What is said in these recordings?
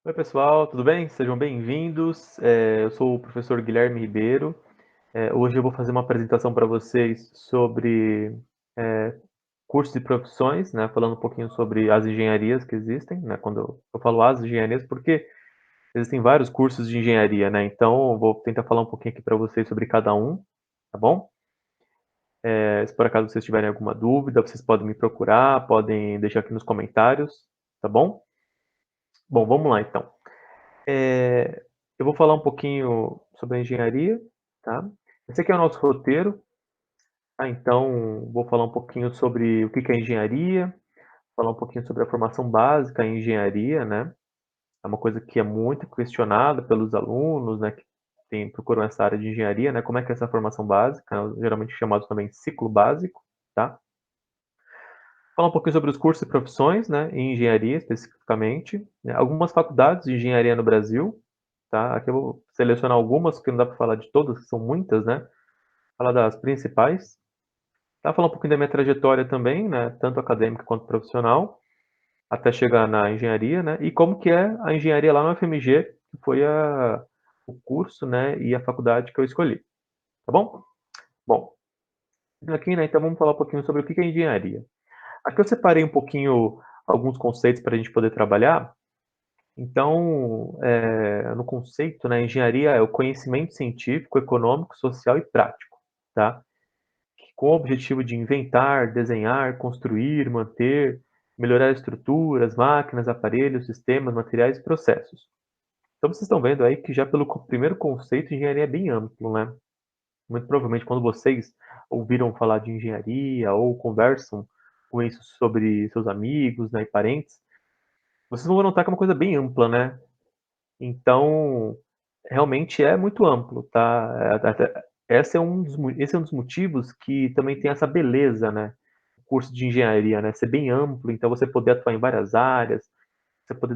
Oi, pessoal, tudo bem? Sejam bem-vindos. Eu sou o professor Guilherme Ribeiro. Hoje eu vou fazer uma apresentação para vocês sobre cursos e profissões, né? Falando um pouquinho sobre as engenharias que existem, né? Quando eu falo as engenharias, porque existem vários cursos de engenharia, né? Então, eu vou tentar falar um pouquinho aqui para vocês sobre cada um, tá bom? Se por acaso vocês tiverem alguma dúvida, vocês podem me procurar, podem deixar aqui nos comentários, tá bom? Bom, vamos lá então. Eu vou falar um pouquinho sobre a engenharia, tá? Esse aqui é o nosso roteiro, tá? Então, vou falar um pouquinho sobre o que que é engenharia, falar um pouquinho sobre a formação básica em engenharia, né? É uma coisa que é muito questionada pelos alunos, né, que procuram essa área de engenharia, né? Como é que é essa formação básica, geralmente chamado também ciclo básico, tá? Falar um pouquinho sobre os cursos e profissões, né, em engenharia especificamente, né? Algumas faculdades de engenharia no Brasil, tá? Aqui eu vou selecionar algumas, porque não dá para falar de todas, que são muitas, né? Falar das principais. Tá? Falar um pouquinho da minha trajetória também, né? Tanto acadêmica quanto profissional, até chegar na engenharia, né? E como que é a engenharia lá no FMG, que foi o curso, né? E a faculdade que eu escolhi. Tá bom? Bom, aqui, né? Então vamos falar um pouquinho sobre o que é engenharia. Aqui eu separei um pouquinho alguns conceitos para a gente poder trabalhar. Então, no conceito, né, engenharia é o conhecimento científico, econômico, social e prático, tá? Com o objetivo de inventar, desenhar, construir, manter, melhorar estruturas, máquinas, aparelhos, sistemas, materiais e processos. Então, vocês estão vendo aí que já pelo primeiro conceito, engenharia é bem amplo, né? Muito provavelmente quando vocês ouviram falar de engenharia ou conversam com isso sobre seus amigos, né, e parentes, vocês vão notar que é uma coisa bem ampla, né? Então, realmente é muito amplo, tá? Esse é um dos motivos que também tem essa beleza, né? O curso de engenharia, né? Ser bem amplo, então você poder atuar em várias áreas, você poder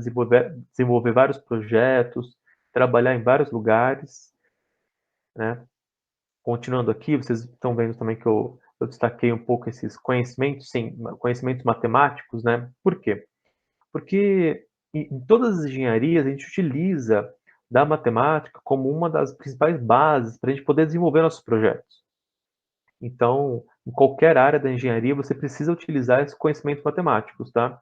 desenvolver vários projetos, trabalhar em vários lugares, né? Continuando aqui, vocês estão vendo também que eu destaquei um pouco esses conhecimentos, sim, conhecimentos matemáticos, né? Por quê? Porque em todas as engenharias a gente utiliza da matemática como uma das principais bases para a gente poder desenvolver nossos projetos. Então, em qualquer área da engenharia você precisa utilizar esses conhecimentos matemáticos, tá?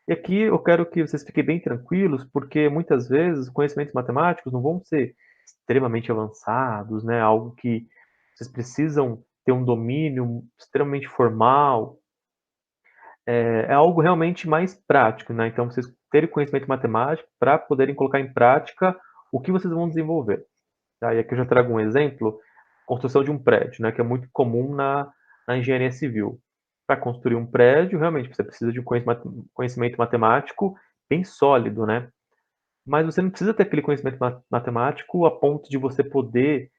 E aqui eu quero que vocês fiquem bem tranquilos, porque muitas vezes os conhecimentos matemáticos não vão ser extremamente avançados, né? Algo que vocês precisam ter um domínio extremamente formal, é algo realmente mais prático, né? Então, vocês terem conhecimento matemático para poderem colocar em prática o que vocês vão desenvolver. Tá? E aqui eu já trago um exemplo, construção de um prédio, né? Que é muito comum na engenharia civil. Para construir um prédio, realmente, você precisa de um conhecimento matemático bem sólido, né? Mas você não precisa ter aquele conhecimento matemático a ponto de você poder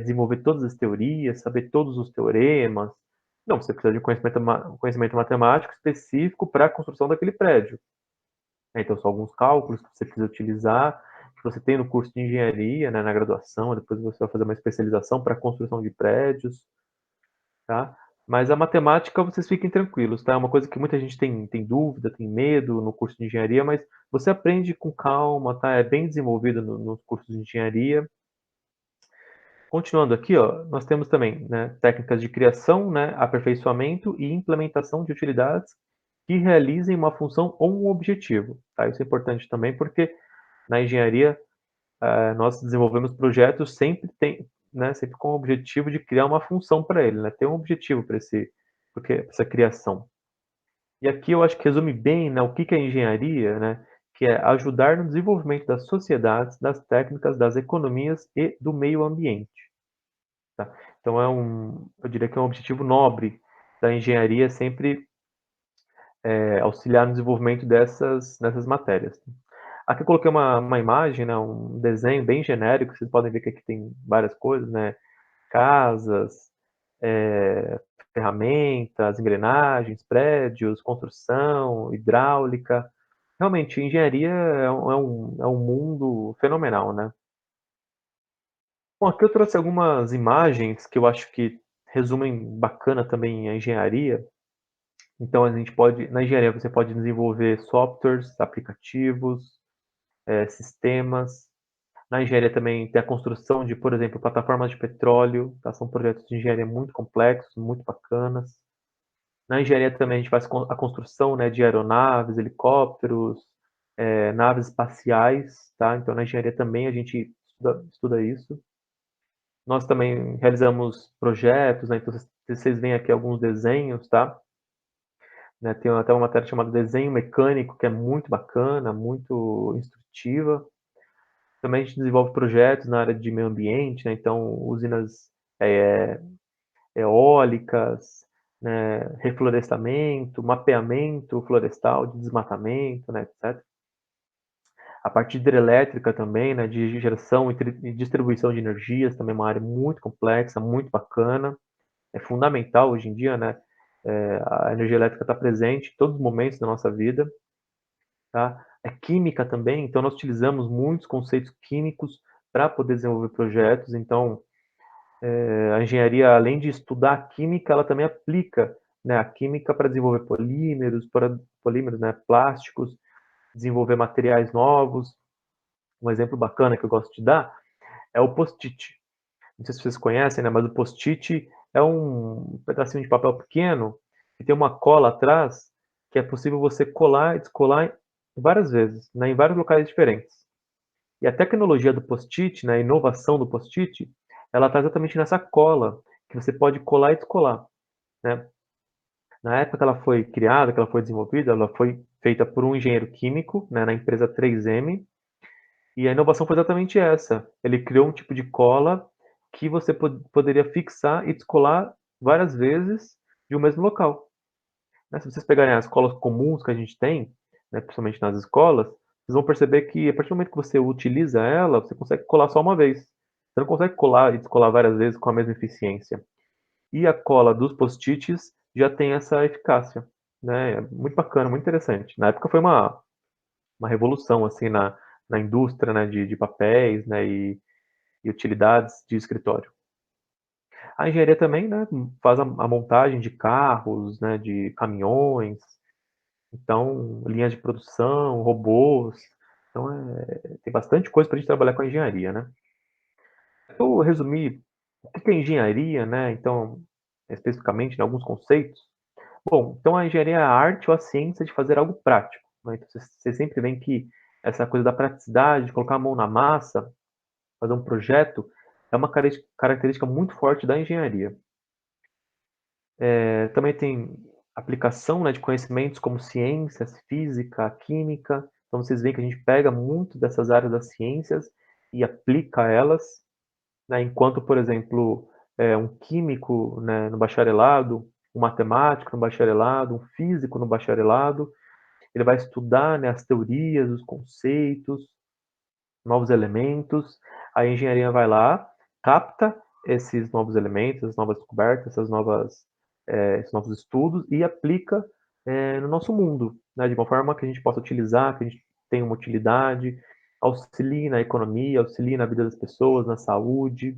desenvolver todas as teorias, saber todos os teoremas. Não, você precisa de um conhecimento matemático específico para a construção daquele prédio. Então, são alguns cálculos que você precisa utilizar, que você tem no curso de engenharia, né, na graduação, depois você vai fazer uma especialização para a construção de prédios, tá? Mas a matemática, vocês fiquem tranquilos, tá? É uma coisa que muita gente tem dúvida, tem medo no curso de engenharia, mas você aprende com calma, tá? É bem desenvolvido nos cursos de engenharia. Continuando aqui, ó, nós temos também, né, técnicas de criação, né, aperfeiçoamento e implementação de utilidades que realizem uma função ou um objetivo, tá? Isso é importante também porque na engenharia nós desenvolvemos projetos sempre com o objetivo de criar uma função para ele, né? Ter um objetivo para essa criação. E aqui eu acho que resume bem, né, o que que é engenharia, né? Que é ajudar no desenvolvimento das sociedades, das técnicas, das economias e do meio ambiente. Tá? Então eu diria que é um objetivo nobre da engenharia sempre auxiliar no desenvolvimento dessas matérias. Aqui eu coloquei uma imagem, né, um desenho bem genérico, vocês podem ver que aqui tem várias coisas, né, casas, ferramentas, engrenagens, prédios, construção, hidráulica. Realmente, engenharia é um mundo fenomenal, né? Bom, aqui eu trouxe algumas imagens que eu acho que resumem bacana também a engenharia. Então, na engenharia você pode desenvolver softwares, aplicativos, sistemas. Na engenharia também tem a construção de, por exemplo, plataformas de petróleo, tá? São projetos de engenharia muito complexos, muito bacanas. Na engenharia também a gente faz a construção, né, de aeronaves, helicópteros, naves espaciais, tá? Então na engenharia também a gente estuda isso. Nós também realizamos projetos, né? Então vocês veem aqui alguns desenhos, tá? Né, tem até uma matéria chamada desenho mecânico, que é muito bacana, muito instrutiva. Também a gente desenvolve projetos na área de meio ambiente, né? Então usinas eólicas, né? Reflorestamento, mapeamento florestal, de desmatamento, né? Etc. A parte hidrelétrica também, né? De geração e distribuição de energias, também é uma área muito complexa, muito bacana. É fundamental hoje em dia, né? A energia elétrica está presente em todos os momentos da nossa vida, tá? É química também, então nós utilizamos muitos conceitos químicos para poder desenvolver projetos. Então, a engenharia, além de estudar a química, ela também aplica, né, a química para desenvolver polímeros, né, plásticos, desenvolver materiais novos. Um exemplo bacana que eu gosto de dar é o post-it. Não sei se vocês conhecem, né, mas o post-it é um pedacinho de papel pequeno que tem uma cola atrás que é possível você colar e descolar várias vezes, né, em vários locais diferentes. E a tecnologia do post-it, né, a inovação do post-it, ela está exatamente nessa cola que você pode colar e descolar, né? Na época que ela foi criada, que ela foi desenvolvida, ela foi feita por um engenheiro químico, né, na empresa 3M, e a inovação foi exatamente essa. Ele criou um tipo de cola que você poderia fixar e descolar várias vezes de um mesmo local, né? Se vocês pegarem as colas comuns que a gente tem, né, principalmente nas escolas, vocês vão perceber que a partir do momento que você utiliza ela, você consegue colar só uma vez. Você não consegue colar e descolar várias vezes com a mesma eficiência. E a cola dos post-its já tem essa eficácia, né? É muito bacana, muito interessante. Na época foi uma revolução assim na indústria, né, de papéis, né, e utilidades de escritório. A engenharia também, né, faz a montagem de carros, né, de caminhões, então linhas de produção, robôs. Então tem bastante coisa para a gente trabalhar com a engenharia, né? Eu resumi o que é engenharia, né? Então, especificamente, em alguns conceitos. Bom, então a engenharia é a arte ou a ciência de fazer algo prático, né? Então, você sempre vê que essa coisa da praticidade, de colocar a mão na massa, fazer um projeto, é uma característica muito forte da engenharia. Também tem aplicação, né, de conhecimentos como ciências, física, química. Então vocês veem que a gente pega muito dessas áreas das ciências e aplica elas, né, enquanto, por exemplo, um químico, né, no bacharelado, um matemático no bacharelado, um físico no bacharelado, ele vai estudar, né, as teorias, os conceitos, novos elementos. A engenharia vai lá, capta esses novos elementos, as novas descobertas, esses novos estudos e aplica no nosso mundo, né, de uma forma que a gente possa utilizar, que a gente tenha uma utilidade, auxilie na economia, auxilie na vida das pessoas, na saúde,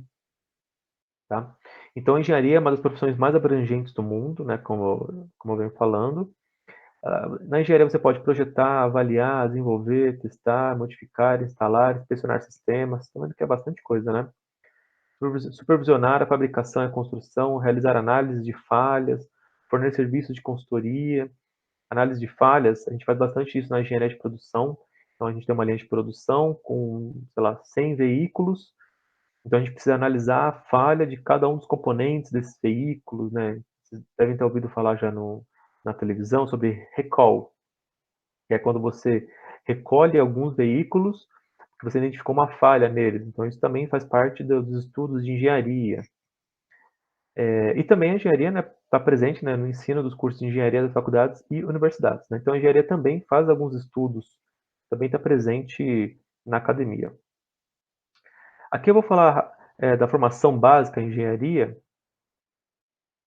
tá? Então, a engenharia é uma das profissões mais abrangentes do mundo, né, como eu venho falando. Na engenharia você pode projetar, avaliar, desenvolver, testar, modificar, instalar, inspecionar sistemas, tá vendo que é bastante coisa, né? Supervisionar a fabricação e a construção, realizar análise de falhas, fornecer serviços de consultoria. Análise de falhas, a gente faz bastante isso na engenharia de produção. Então, a gente tem uma linha de produção com, sei lá, 100 veículos. Então, a gente precisa analisar a falha de cada um dos componentes desses veículos, né? Vocês devem ter ouvido falar já na televisão sobre recall, que é quando você recolhe alguns veículos que você identificou uma falha neles. Então, isso também faz parte dos estudos de engenharia. E também a engenharia, né, está presente, né, no ensino dos cursos de engenharia das faculdades e universidades, né? Então, a engenharia também faz alguns estudos, também está presente na academia. Aqui eu vou falar da formação básica em engenharia.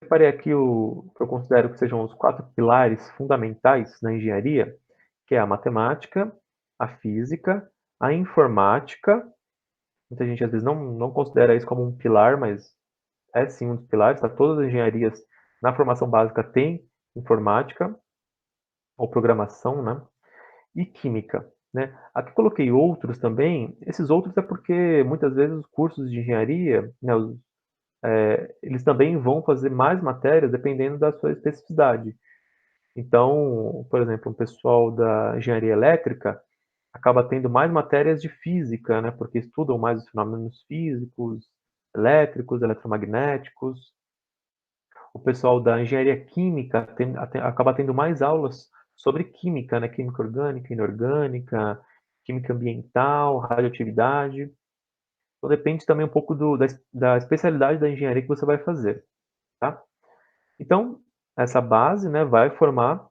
Separei aqui o que eu considero que sejam os 4 pilares fundamentais na engenharia, que é a matemática, a física, a informática. Muita gente às vezes não considera isso como um pilar, mas é sim um dos pilares, tá? Todas as engenharias na formação básica têm informática ou programação, né? E química, né? Aqui coloquei outros também. Esses outros é porque muitas vezes os cursos de engenharia, né, eles também vão fazer mais matérias dependendo da sua especificidade. Então, por exemplo, o pessoal da engenharia elétrica acaba tendo mais matérias de física, né, porque estudam mais os fenômenos físicos, elétricos, eletromagnéticos. O pessoal da engenharia química acaba tendo mais aulas sobre química, né, química orgânica, inorgânica, química ambiental, radioatividade. Então depende também um pouco da especialidade da engenharia que você vai fazer, tá? Então, essa base, né, vai formar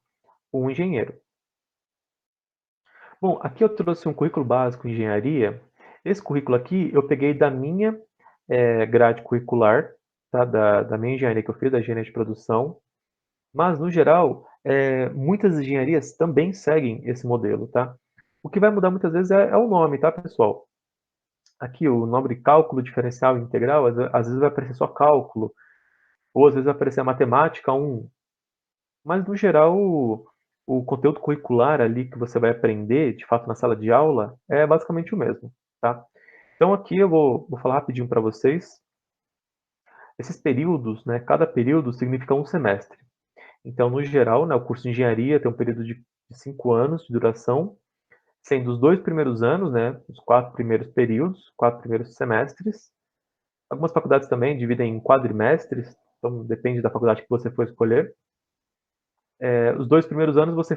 um engenheiro. Bom, aqui eu trouxe um currículo básico de engenharia. Esse currículo aqui eu peguei da minha grade curricular, tá? Da minha engenharia que eu fiz, da engenharia de produção. Mas, no geral, muitas engenharias também seguem esse modelo, tá? O que vai mudar muitas vezes é o nome, tá, pessoal? Aqui o nome de cálculo diferencial e integral, às vezes vai aparecer só cálculo, ou às vezes vai aparecer a matemática 1. Mas, no geral, o conteúdo curricular ali que você vai aprender, de fato, na sala de aula, é basicamente o mesmo, tá? Então, aqui eu vou falar rapidinho para vocês. Esses períodos, né, cada período significa um semestre. Então, no geral, né, o curso de engenharia tem um período de 5 anos de duração, sendo os 2 primeiros anos, né, os 4 primeiros períodos, 4 primeiros semestres. Algumas faculdades também dividem em quadrimestres, então depende da faculdade que você for escolher. Os 2 primeiros anos você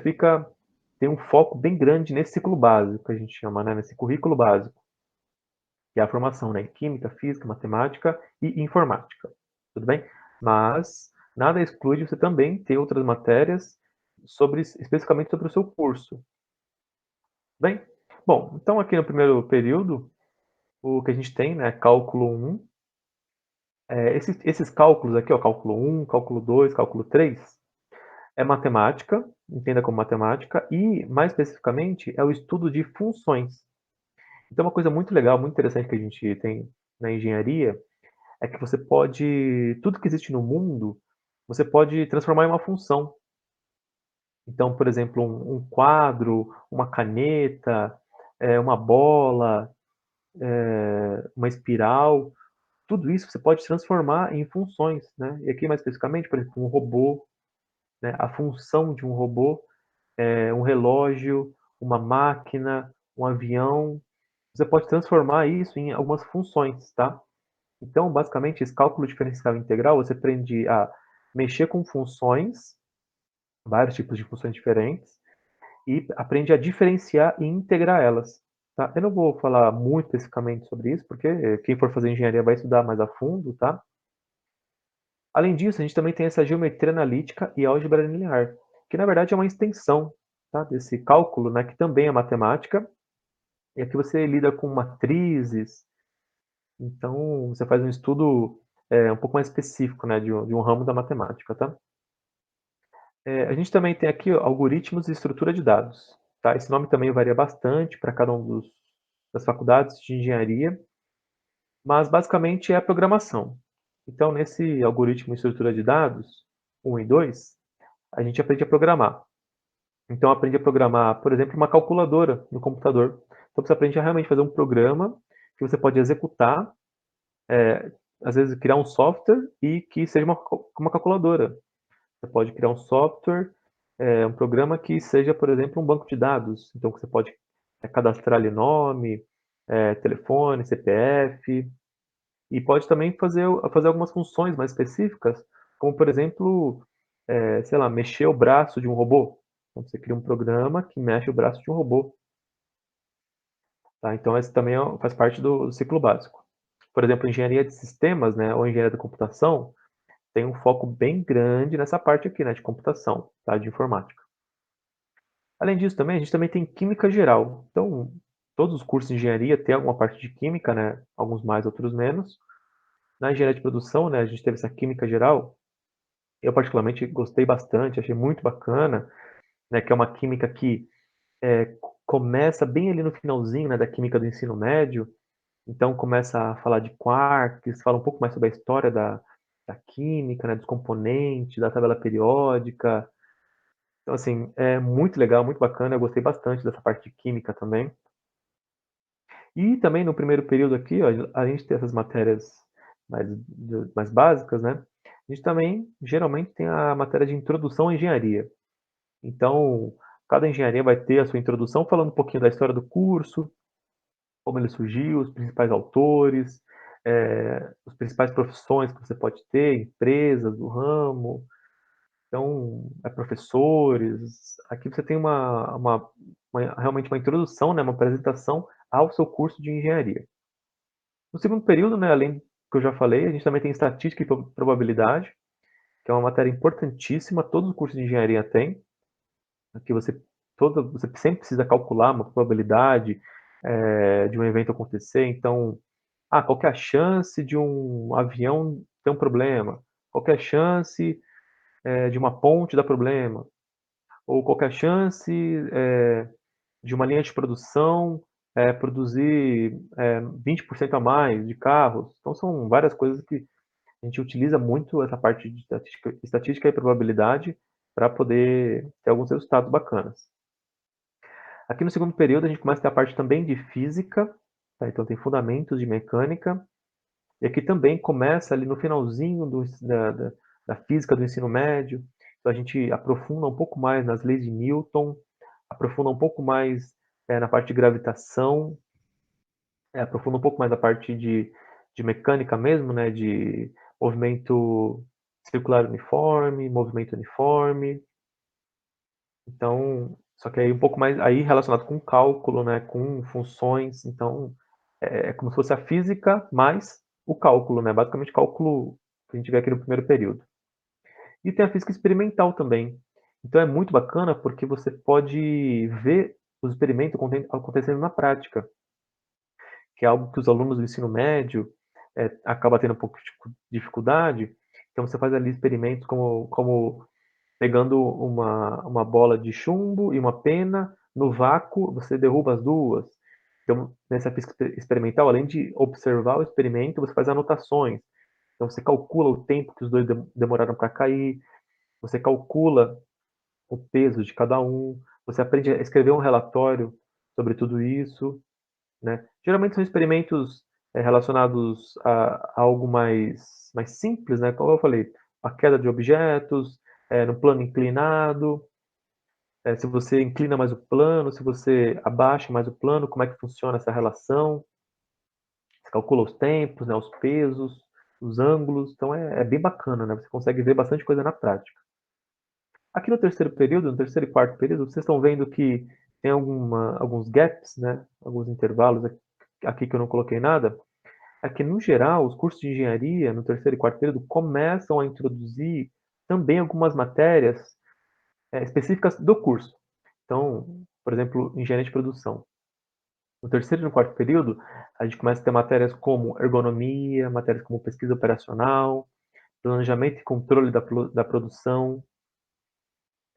tem um foco bem grande nesse ciclo básico, que a gente chama, né, nesse currículo básico, que é a formação, né, em química, física, matemática e informática, tudo bem? Mas nada exclui de você também ter outras matérias especificamente sobre o seu curso. Bem, bom, então aqui no primeiro período, o que a gente tem, né, cálculo 1, esses cálculos aqui, ó, cálculo 1, cálculo 2, cálculo 3, é matemática, entenda como matemática, e mais especificamente é o estudo de funções. Então uma coisa muito legal, muito interessante que a gente tem na engenharia, é que você pode, tudo que existe no mundo, você pode transformar em uma função. Então, por exemplo, um quadro, uma caneta, uma bola, uma espiral, tudo isso você pode transformar em funções, né? E aqui mais especificamente, por exemplo, um robô, né? A função de um robô é um relógio, uma máquina, um avião. Você pode transformar isso em algumas funções, tá? Então, basicamente, esse cálculo diferencial integral, você aprende a mexer com funções, vários tipos de funções diferentes, e aprende a diferenciar e integrar elas. Tá? Eu não vou falar muito especificamente sobre isso, porque quem for fazer engenharia vai estudar mais a fundo, tá? Além disso, a gente também tem essa geometria analítica e álgebra linear, que na verdade é uma extensão, tá, desse cálculo, né, que também é matemática, e aqui você lida com matrizes, então você faz um estudo um pouco mais específico, né, de um ramo da matemática, tá? A gente também tem aqui algoritmos e estrutura de dados, tá? Esse nome também varia bastante para cada um das faculdades de engenharia, mas basicamente é a programação. Então, nesse algoritmo e estrutura de dados, 1 e 2, a gente aprende a programar. Então, aprende a programar, por exemplo, uma calculadora no computador. Então, você aprende a realmente fazer um programa que você pode executar, às vezes criar um software e que seja uma calculadora. Você pode criar um software, um programa que seja, por exemplo, um banco de dados. Então, você pode cadastrar ali nome, telefone, CPF, e pode também fazer algumas funções mais específicas, como, por exemplo, sei lá, mexer o braço de um robô. Então, você cria um programa que mexe o braço de um robô. Tá? Então, esse também faz parte do ciclo básico. Por exemplo, engenharia de sistemas, né, ou engenharia da computação, tem um foco bem grande nessa parte aqui, né, de computação, tá, de informática. Além disso, também, a gente também tem química geral. Então, todos os cursos de engenharia têm alguma parte de química, né, alguns mais, outros menos. Na engenharia de produção, né, a gente teve essa química geral. Eu particularmente gostei bastante, achei muito bacana, né, que é uma química que começa bem ali no finalzinho, né, da química do ensino médio. Então começa a falar de quarks, fala um pouco mais sobre a história da química, né, dos componentes, da tabela periódica. Então, assim, é muito legal, muito bacana, eu gostei bastante dessa parte de química também. E também no primeiro período aqui, ó, além de ter essas matérias mais básicas, né, a gente também geralmente tem a matéria de introdução à engenharia. Então, cada engenharia vai ter a sua introdução falando um pouquinho da história do curso, como ele surgiu, os principais autores, as principais profissões que você pode ter, empresas do ramo, então, professores. Aqui você tem realmente uma introdução, né, uma apresentação ao seu curso de engenharia. No segundo período, né, além do que eu já falei, a gente também tem estatística e probabilidade, que é uma matéria importantíssima, todo curso de engenharia tem. Aqui você sempre precisa calcular uma probabilidade, de um evento acontecer, então, qual que é a chance de um avião ter um problema? Qual que é a chance, de uma ponte dar problema? Ou qual que é a chance, de uma linha de produção, produzir, 20% a mais de carros? Então são várias coisas que a gente utiliza muito essa parte de estatística e probabilidade para poder ter alguns resultados bacanas. Aqui no segundo período a gente começa a ter a parte também de física, tá, então tem fundamentos de mecânica, e aqui também começa ali no finalzinho da física do ensino médio, então a gente aprofunda um pouco mais nas leis de Newton, aprofunda um pouco mais, na parte de gravitação, aprofunda um pouco mais a parte de mecânica mesmo, né, de movimento circular uniforme, movimento uniforme. Então, só que aí um pouco mais aí relacionado com cálculo, né, com funções, então é como se fosse a física mais o cálculo, né, basicamente cálculo que a gente vê aqui no primeiro período. E tem a física experimental também. Então é muito bacana porque você pode ver os experimentos acontecendo na prática, que é algo que os alunos do ensino médio acaba tendo um pouco de dificuldade. Então você faz ali experimentos como pegando uma bola de chumbo e uma pena, no vácuo você derruba as duas. Então, nessa física experimental, além de observar o experimento, você faz anotações. Então, você calcula o tempo que os dois demoraram para cair, você calcula o peso de cada um, você aprende a escrever um relatório sobre tudo isso, né? Geralmente são experimentos relacionados a algo mais simples, né? Como eu falei, a queda de objetos, no plano inclinado, se você inclina mais o plano, se você abaixa mais o plano, como é que funciona essa relação. Você calcula os tempos, né, os pesos, os ângulos, então é bem bacana, né? Você consegue ver bastante coisa na prática. Aqui no terceiro período, no terceiro e quarto período, vocês estão vendo que tem alguns gaps, né? Alguns intervalos aqui que eu não coloquei nada. É que, no geral, os cursos de engenharia, no terceiro e quarto período, começam a introduzir também algumas matérias específicas do curso. Então, por exemplo, engenharia de produção. No terceiro e no quarto período, a gente começa a ter matérias como ergonomia, matérias como pesquisa operacional, planejamento e controle da produção.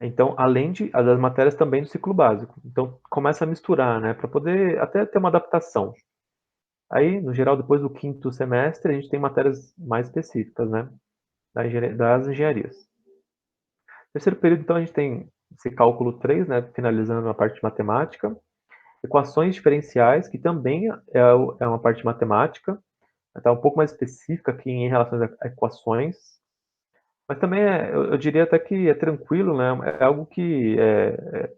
Então, além das matérias também do ciclo básico. Então, começa a misturar, né, para poder até ter uma adaptação. Aí, no geral, depois do quinto semestre, a gente tem matérias mais específicas, né, das engenharias. Terceiro período, então, a gente tem esse cálculo 3, né, finalizando a parte de matemática. Equações diferenciais, que também é uma parte de matemática, está um pouco mais específica aqui em relação a equações, mas também eu diria até que é tranquilo, né? É algo que é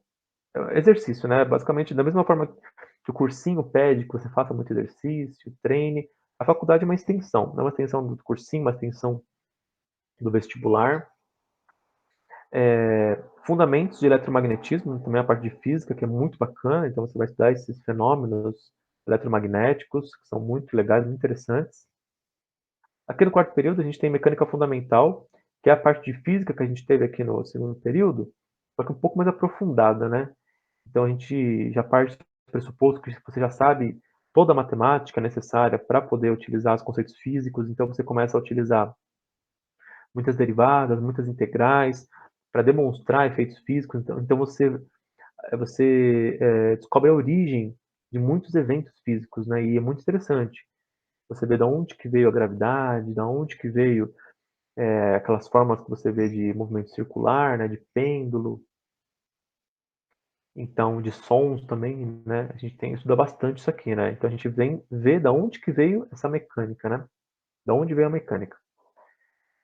exercício, né? Basicamente, da mesma forma que o cursinho pede que você faça muito exercício, treine, a faculdade é uma extensão, não é uma extensão do cursinho, uma extensão do vestibular. Fundamentos de eletromagnetismo, também a parte de física, que é muito bacana, então você vai estudar esses fenômenos eletromagnéticos, que são muito legais, muito interessantes. Aqui no quarto período, a gente tem mecânica fundamental, que é a parte de física que a gente teve aqui no segundo período, só que um pouco mais aprofundada, né? Então a gente já parte do pressuposto que você já sabe toda a matemática necessária para poder utilizar os conceitos físicos, então você começa a utilizar muitas derivadas, muitas integrais, para demonstrar efeitos físicos. Então você descobre a origem de muitos eventos físicos, né? E é muito interessante. Você vê de onde que veio a gravidade, de onde que veio aquelas formas que você vê de movimento circular, né? De pêndulo. Então, de sons também, né, a gente estuda bastante isso aqui, né, então a gente vem ver da onde que veio essa mecânica, né, da onde veio a mecânica.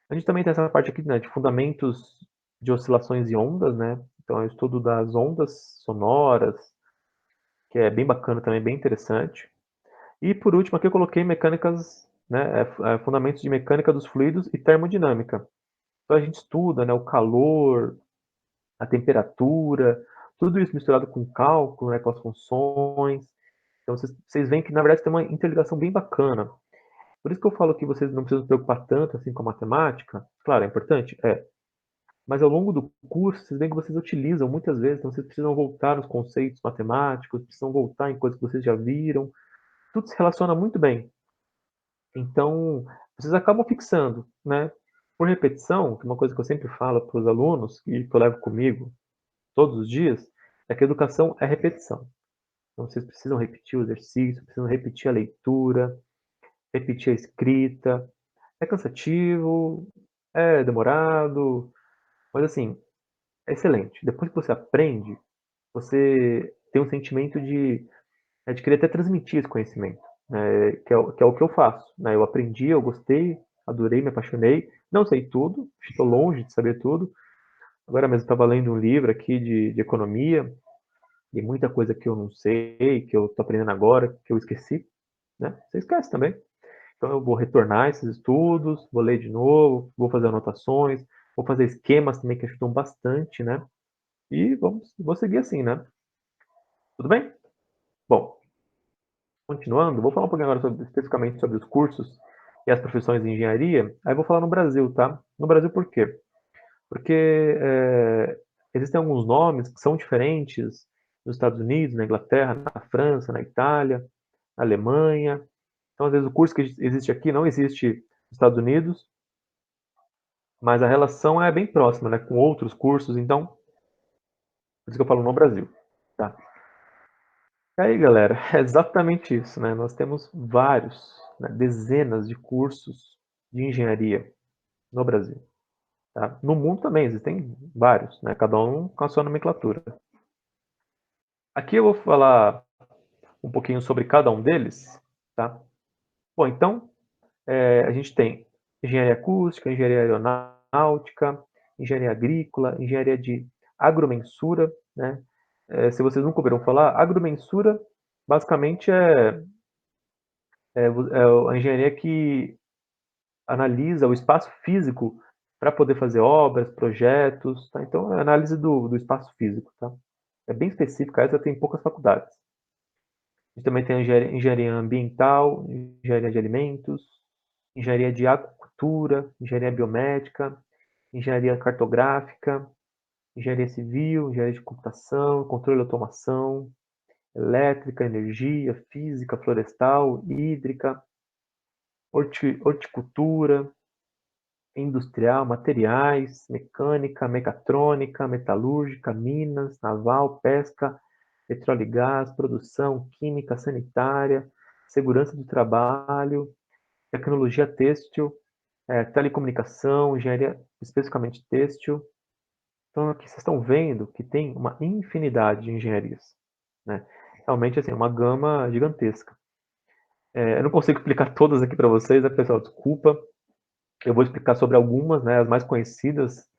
A gente também tem essa parte aqui, né, de fundamentos de oscilações e ondas, né, então é o estudo das ondas sonoras, que é bem bacana também, bem interessante. E por último aqui eu coloquei mecânicas, né, fundamentos de mecânica dos fluidos e termodinâmica. Então a gente estuda, né, o calor, a temperatura, tudo isso misturado com cálculo, né, com as funções. Então vocês veem que na verdade tem uma interligação bem bacana. Por isso que eu falo que vocês não precisam se preocupar tanto assim com a matemática. Claro, é importante, mas ao longo do curso vocês veem que vocês utilizam muitas vezes, então vocês precisam voltar nos conceitos matemáticos, precisam voltar em coisas que vocês já viram. Tudo se relaciona muito bem. Então, vocês acabam fixando, né? Por repetição, que é uma coisa que eu sempre falo para os alunos e que eu levo comigo todos os dias, é que a educação é repetição. Então, vocês precisam repetir o exercício, precisam repetir a leitura, repetir a escrita. É cansativo, é demorado, mas assim, é excelente. Depois que você aprende, você tem um sentimento de querer até transmitir esse conhecimento, né, que é o que eu faço, né? Eu aprendi, eu gostei, adorei, me apaixonei. Não sei tudo, estou longe de saber tudo. Agora mesmo estava lendo um livro aqui de economia, e muita coisa que eu não sei, que eu estou aprendendo agora, que eu esqueci, né? Você esquece também. Então eu vou retornar esses estudos, vou ler de novo, vou fazer anotações, vou fazer esquemas também que ajudam bastante, né? E vou seguir assim, né? Tudo bem? Bom, continuando, vou falar um pouquinho agora especificamente sobre os cursos e as profissões de engenharia. Aí vou falar no Brasil, tá? No Brasil por quê? Porque existem alguns nomes que são diferentes nos Estados Unidos, na Inglaterra, na França, na Itália, na Alemanha. Então, às vezes, o curso que existe aqui não existe nos Estados Unidos, mas a relação é bem próxima, né, com outros cursos. Então, por isso que eu falo no Brasil, tá? E aí, galera, é exatamente isso, né? Nós temos vários, né, dezenas de cursos de engenharia no Brasil, tá? No mundo também existem vários, né? Cada um com a sua nomenclatura. Aqui eu vou falar um pouquinho sobre cada um deles, tá? Bom, então, a gente tem engenharia acústica, engenharia aeronáutica, engenharia agrícola, engenharia de agromensura, né? Se vocês nunca ouviram falar, agromensura basicamente é a engenharia que analisa o espaço físico para poder fazer obras, projetos, tá? Então, é a análise do espaço físico, tá? É bem específica, essa tem poucas faculdades. A gente também tem a engenharia ambiental, engenharia de alimentos, engenharia de aquicultura, engenharia biomédica, engenharia cartográfica, engenharia civil, engenharia de computação, controle e automação, elétrica, energia, física, florestal, hídrica, horticultura, industrial, materiais, mecânica, mecatrônica, metalúrgica, minas, naval, pesca, petróleo e gás, produção, química, sanitária, segurança do trabalho, tecnologia têxtil, telecomunicação, engenharia especificamente têxtil. Então aqui vocês estão vendo que tem uma infinidade de engenharias, né? Realmente assim, uma gama gigantesca. Eu não consigo explicar todas aqui para vocês, né, pessoal? Desculpa. Eu vou explicar sobre algumas, né, as mais conhecidas,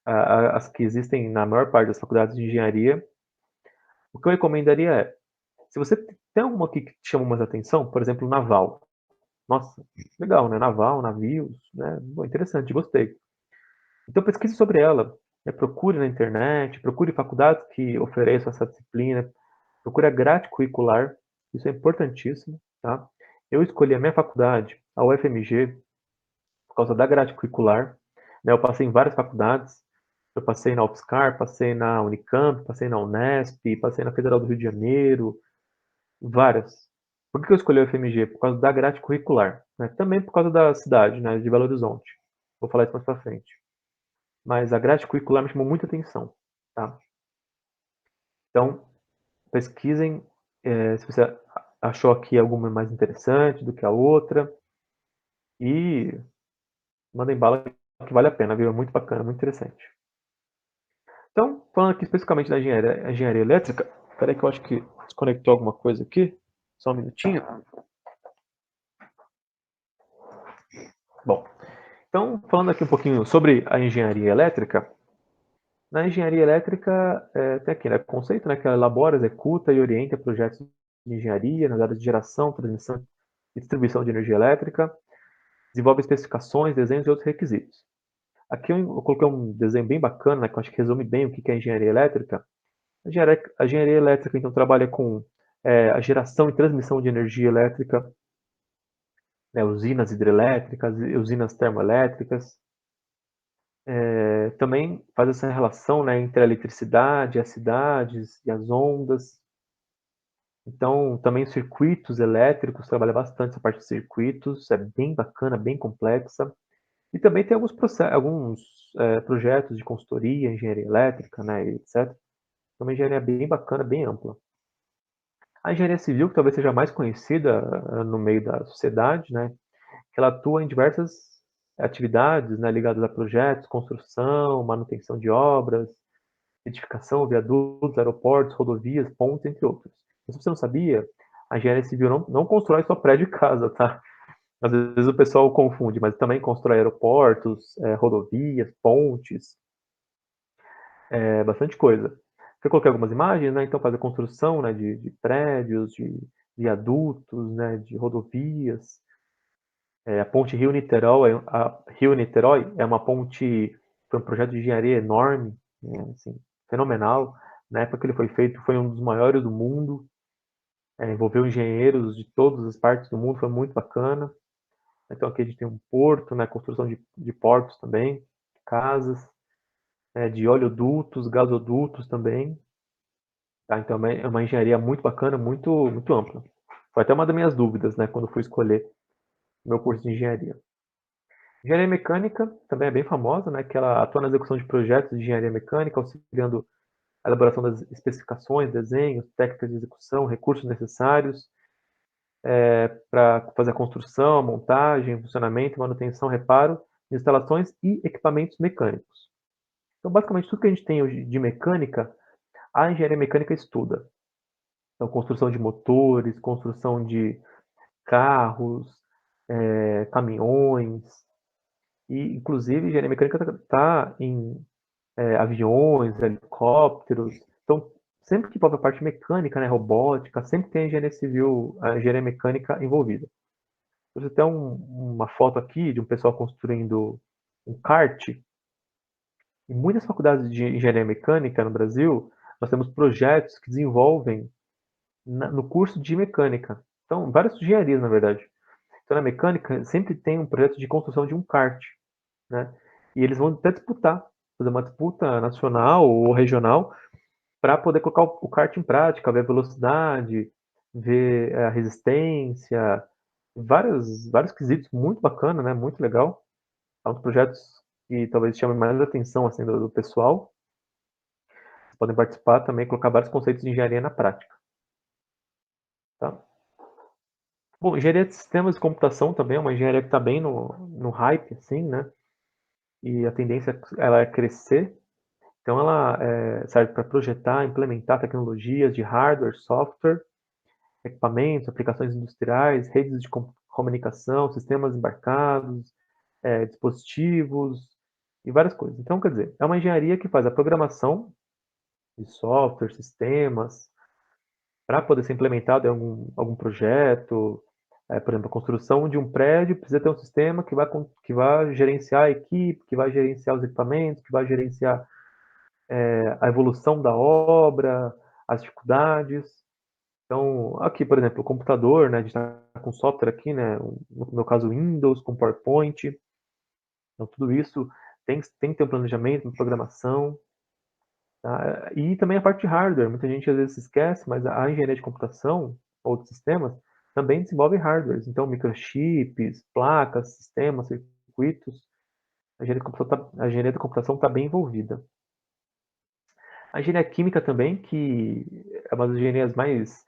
as que existem na maior parte das faculdades de engenharia. O que eu recomendaria se você tem alguma aqui que te chama mais atenção, por exemplo, naval. Nossa, legal, né? Naval, navios, né? Bom, interessante, gostei. Então pesquise sobre ela, né? Procure na internet, procure faculdades que ofereçam essa disciplina, procure a grade curricular, isso é importantíssimo, tá? Eu escolhi a minha faculdade, a UFMG, por causa da grade curricular, né? Eu passei em várias faculdades, eu passei na UFSCar, passei na Unicamp, passei na Unesp, passei na Federal do Rio de Janeiro, várias. Por que eu escolhi a UFMG? Por causa da grade curricular, né? Também por causa da cidade, né, de Belo Horizonte. Vou falar isso mais pra frente. Mas a grade curricular me chamou muita atenção, tá? Então, pesquisem, se você achou aqui alguma mais interessante do que a outra e mandem bala que vale a pena, viu? É muito bacana, muito interessante. Então, falando aqui especificamente da engenharia elétrica, espera aí que eu acho que desconectou alguma coisa aqui, só um minutinho. Bom, então, falando aqui um pouquinho sobre a engenharia elétrica, na engenharia elétrica tem aqui, né, conceito, né, que ela elabora, executa e orienta projetos de engenharia nas áreas de geração, transmissão e distribuição de energia elétrica, desenvolve especificações, desenhos e outros requisitos. Aqui eu coloquei um desenho bem bacana, né, que eu acho que resume bem o que é engenharia elétrica. A engenharia elétrica, então, trabalha com a geração e transmissão de energia elétrica, né, usinas hidrelétricas, usinas termoelétricas. Também faz essa relação, né, entre a eletricidade, as cidades e as ondas. Então, também circuitos elétricos, trabalha bastante essa parte de circuitos, é bem bacana, bem complexa. E também tem alguns projetos de consultoria, engenharia elétrica, né, etc. É uma engenharia bem bacana, bem ampla. A engenharia civil, que talvez seja mais conhecida no meio da sociedade, né, que ela atua em diversas atividades, né, ligadas a projetos, construção, manutenção de obras, edificação, viadutos, aeroportos, rodovias, pontes, entre outros. Mas se você não sabia, a engenharia civil não constrói só prédio e casa, tá? Às vezes o pessoal confunde, mas também constrói aeroportos, rodovias, pontes, bastante coisa. Eu coloquei algumas imagens, né? Então faz a construção, né, de prédios, de viadutos, né, de rodovias. A ponte Rio-Niterói é uma ponte, foi um projeto de engenharia enorme, né, assim, fenomenal. Na época que ele foi feito, foi um dos maiores do mundo. Envolveu engenheiros de todas as partes do mundo, foi muito bacana. Então aqui a gente tem um porto, né, construção de portos também, casas, de oleodutos, gasodutos também. Tá? Então é uma engenharia muito bacana, muito, muito ampla. Foi até uma das minhas dúvidas, né, quando fui escolher o meu curso de engenharia. Engenharia mecânica também é bem famosa, né, que ela atua na execução de projetos de engenharia mecânica, auxiliando a elaboração das especificações, desenhos, técnicas de execução, recursos necessários para fazer a construção, a montagem, funcionamento, manutenção, reparo de instalações e equipamentos mecânicos. Então, basicamente, tudo que a gente tem hoje de mecânica, a engenharia mecânica estuda. Então, construção de motores, construção de carros, caminhões, e, inclusive, engenharia mecânica está em aviões, helicópteros. Então, sempre que envolve a parte mecânica, né, robótica, sempre tem a engenharia civil, a engenharia mecânica envolvida. Você tem uma foto aqui de um pessoal construindo um kart. Em muitas faculdades de engenharia mecânica no Brasil, nós temos projetos que desenvolvem no curso de mecânica. Então, várias engenharias, na verdade. Então, na mecânica, sempre tem um projeto de construção de um kart, né? E eles vão até disputar, fazer uma disputa nacional ou regional para poder colocar o kart em prática, ver a velocidade, ver a resistência, vários quesitos muito bacana, né? Muito legal. É um dos projetos que talvez chame mais atenção assim do pessoal. Vocês podem participar também, colocar vários conceitos de engenharia na prática, tá? Bom, engenharia de sistemas de computação também é uma engenharia que está bem no hype, assim, né? E a tendência ela é crescer. Então, ela serve para projetar, implementar tecnologias de hardware, software, equipamentos, aplicações industriais, redes de comunicação, sistemas embarcados, dispositivos e várias coisas. Então, quer dizer, é uma engenharia que faz a programação de software, sistemas, para poder ser implementado em algum projeto. Por exemplo, a construção de um prédio precisa ter um sistema que vai gerenciar a equipe, que vai gerenciar os equipamentos, que vai gerenciar a evolução da obra, as dificuldades. Então, aqui, por exemplo, o computador, né, a gente está com software aqui, né, no meu caso, Windows, com PowerPoint. Então, tudo isso tem que ter um planejamento, uma programação. Tá? E também a parte de hardware. Muita gente às vezes se esquece, mas a engenharia de computação, outros sistemas, também desenvolve hardwares. Então, microchips, placas, sistemas, circuitos. A engenharia da computação está bem envolvida. A engenharia química também, que é uma das engenharias mais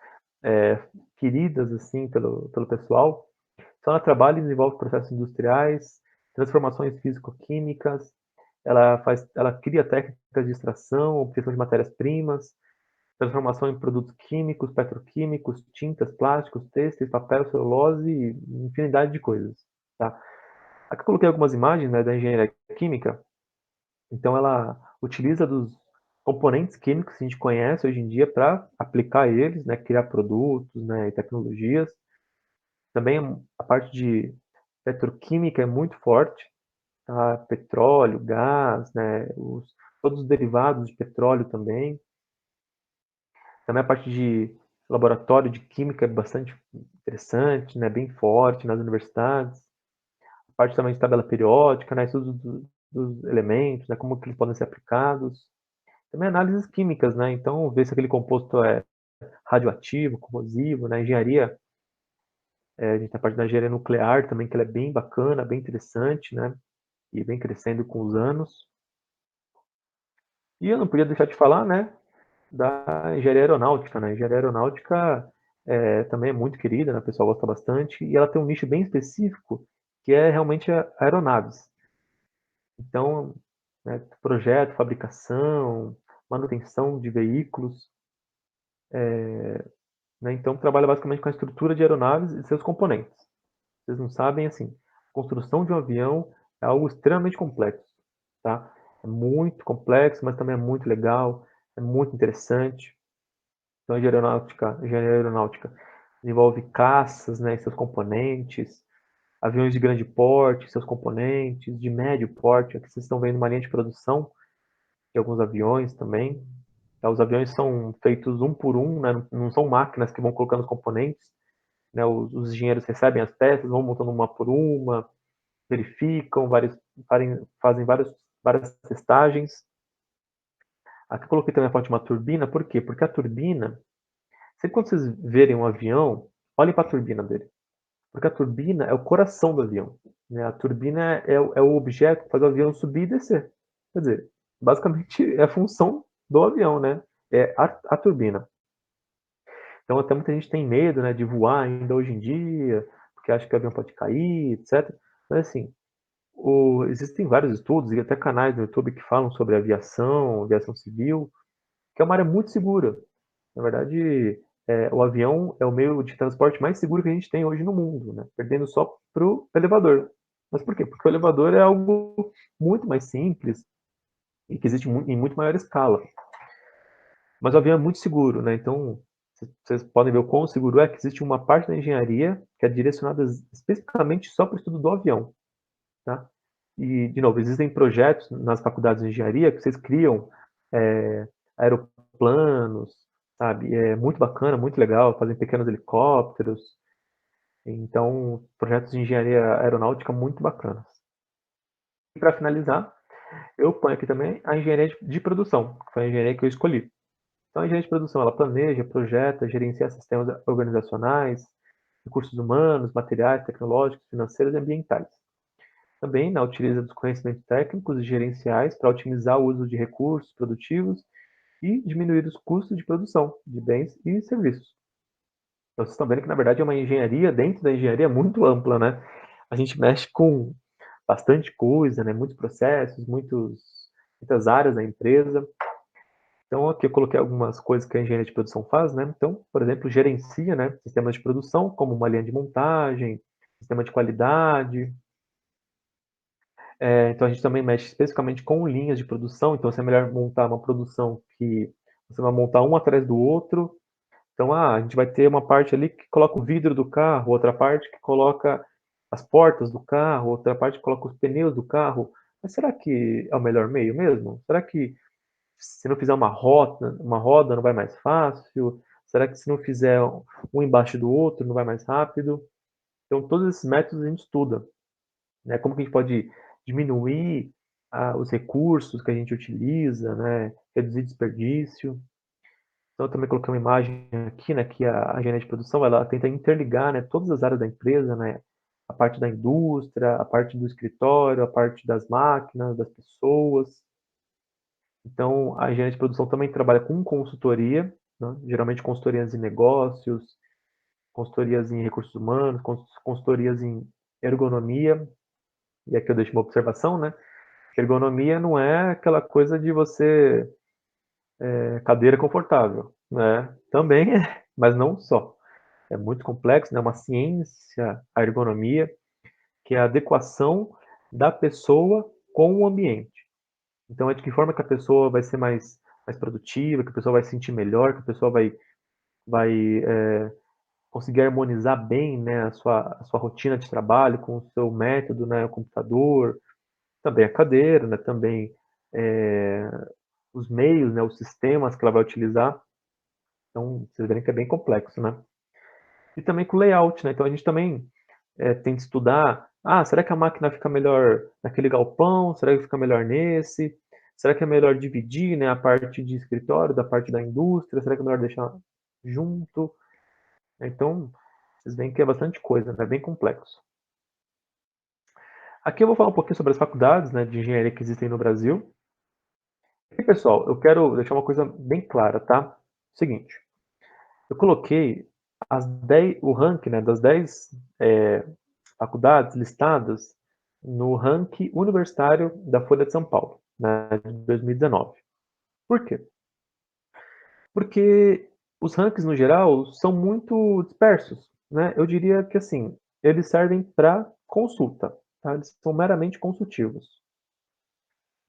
queridas assim pelo pessoal. Então, ela trabalha e desenvolve processos industriais, transformações físico-químicas, ela cria técnicas de extração, obtenção de matérias-primas, transformação em produtos químicos, petroquímicos, tintas, plásticos, têxteis, papel, celulose e infinidade de coisas, tá? Aqui eu coloquei algumas imagens, né, da engenharia química. Então ela utiliza dos componentes químicos que a gente conhece hoje em dia para aplicar eles, né, criar produtos, né, e tecnologias. Também a parte de petroquímica é muito forte, tá? Petróleo, gás, né, todos os derivados de petróleo também. Também a parte de laboratório de química é bastante interessante, né, bem forte nas universidades. A parte também de tabela periódica, né, estudo dos elementos, né, como que eles podem ser aplicados. Também análises químicas, né, então ver se aquele composto é radioativo, corrosivo, né, engenharia, a gente tem a parte da engenharia nuclear também, que ela é bem bacana, bem interessante, né, e vem crescendo com os anos. E eu não podia deixar de falar, né, da engenharia aeronáutica, né? A engenharia aeronáutica também é muito querida, né? O pessoal gosta bastante, e ela tem um nicho bem específico, que é realmente aeronaves. Então, né, projeto, fabricação, manutenção de veículos, né? Então, trabalha basicamente com a estrutura de aeronaves e seus componentes. Vocês não sabem, assim, a construção de um avião é algo extremamente complexo, tá? É muito complexo, mas também é muito legal, é muito interessante. Então, engenharia aeronáutica envolve caças, né, e seus componentes, aviões de grande porte, seus componentes, de médio porte. Aqui vocês estão vendo uma linha de produção de alguns aviões também. Tá, os aviões são feitos um por um, né, não são máquinas que vão colocando os componentes. Né, os engenheiros recebem as peças, vão montando uma por uma, verificam, fazem várias testagens. Aqui eu coloquei também a parte de uma turbina, por quê? Porque a turbina, sempre quando vocês verem um avião, olhem para a turbina dele. Porque a turbina é o coração do avião, né? A turbina é o objeto que faz o avião subir e descer. Quer dizer, basicamente é a função do avião, né? É a turbina. Então até muita gente tem medo, né, de voar ainda hoje em dia, porque acha que o avião pode cair, etc. Mas assim, existem vários estudos e até canais no YouTube que falam sobre aviação civil, que é uma área muito segura. Na verdade, o avião é o meio de transporte mais seguro que a gente tem hoje no mundo, né? Perdendo só para o elevador. Mas por quê? Porque o elevador é algo muito mais simples e que existe em muito maior escala. Mas o avião é muito seguro, né? Então, vocês podem ver o quão seguro é que existe uma parte da engenharia que é direcionada especificamente só para o estudo do avião, tá? E, de novo, existem projetos nas faculdades de engenharia que vocês criam aeroplanos, sabe? É muito bacana, muito legal, fazem pequenos helicópteros. Então, projetos de engenharia aeronáutica muito bacanas. E para finalizar, eu ponho aqui também a engenharia de produção, que foi a engenharia que eu escolhi. Então, a engenharia de produção, ela planeja, projeta, gerencia sistemas organizacionais, recursos humanos, materiais, tecnológicos, financeiros e ambientais. Também, né, utiliza dos conhecimentos técnicos e gerenciais para otimizar o uso de recursos produtivos e diminuir os custos de produção de bens e serviços. Então, vocês estão vendo que, na verdade, é uma engenharia dentro da engenharia muito ampla, né? A gente mexe com bastante coisa, né? Muitos processos, muitas áreas da empresa. Então, aqui eu coloquei algumas coisas que a engenharia de produção faz, né? Então, por exemplo, gerencia, né, sistemas de produção, como uma linha de montagem, sistema de qualidade. Então, a gente também mexe especificamente com linhas de produção. Então, se é melhor montar uma produção que você vai montar um atrás do outro. Então, a gente vai ter uma parte ali que coloca o vidro do carro, outra parte que coloca as portas do carro, outra parte que coloca os pneus do carro. Mas será que é o melhor meio mesmo? Será que se não fizer uma roda não vai mais fácil? Será que se não fizer um embaixo do outro não vai mais rápido? Então, todos esses métodos a gente estuda, né? Como que a gente pode diminuir os recursos que a gente utiliza, né? Reduzir desperdício. Então, eu também coloquei uma imagem aqui, né, que a engenharia de produção, ela tenta interligar, né, todas as áreas da empresa, né, a parte da indústria, a parte do escritório, a parte das máquinas, das pessoas. Então, a engenharia de produção também trabalha com consultoria, né, geralmente consultorias em negócios, consultorias em recursos humanos, consultorias em ergonomia, e aqui eu deixo uma observação, né, Ergonomia não é aquela coisa de você cadeira confortável, né? Também é, mas não só. É muito complexo, né? Uma ciência, a ergonomia, que é a adequação da pessoa com o ambiente. Então, é de que forma que a pessoa vai ser mais produtiva, que a pessoa vai se sentir melhor, que a pessoa vai conseguir harmonizar bem, né, a sua rotina de trabalho com o seu método, né, o computador, também a cadeira, né, também é, os meios, né, os sistemas que ela vai utilizar. Então, vocês verem que é bem complexo, né? E também com o layout, né? Então, a gente também tem que estudar, será que a máquina fica melhor naquele galpão? Será que fica melhor nesse? Será que é melhor dividir, né, a parte de escritório da parte da indústria? Será que é melhor deixar junto? Então, vocês veem que é bastante coisa, né? É bem complexo. Aqui eu vou falar um pouquinho sobre as faculdades, né, de engenharia que existem no Brasil. E, pessoal, eu quero deixar uma coisa bem clara, tá? Seguinte, eu coloquei o ranking, né, das 10 faculdades listadas no ranking universitário da Folha de São Paulo, né, de 2019. Por quê? Porque os rankings, no geral, são muito dispersos, né? Eu diria que, assim, eles servem para consulta, tá? Eles são meramente consultivos.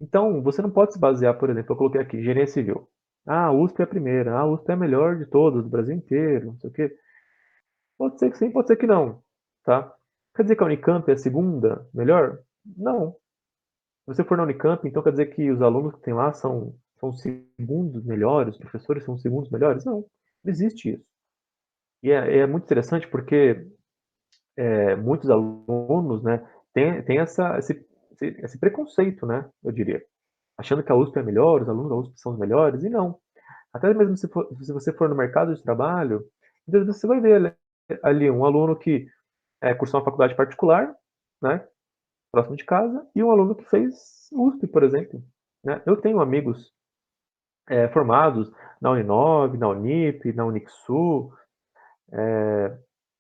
Então, você não pode se basear, por exemplo, eu coloquei aqui, engenharia civil. A USP é a primeira, a USP é a melhor de todas, do Brasil inteiro, não sei o quê. Pode ser que sim, pode ser que não, tá? Quer dizer que a Unicamp é a segunda melhor? Não. Se você for na Unicamp, então quer dizer que os alunos que tem lá são os segundos melhores, os professores são os segundos melhores? Não, não existe isso. E é muito interessante porque muitos alunos, né, têm esse preconceito, né, eu diria, achando que a USP é melhor, os alunos da USP são os melhores, e não. Até mesmo se você for no mercado de trabalho, muitas vezes você vai ver ali um aluno que cursou uma faculdade particular, né, próximo de casa, e um aluno que fez USP, por exemplo. Né? Eu tenho amigos formados na Uninove, na Unip, na Unixul,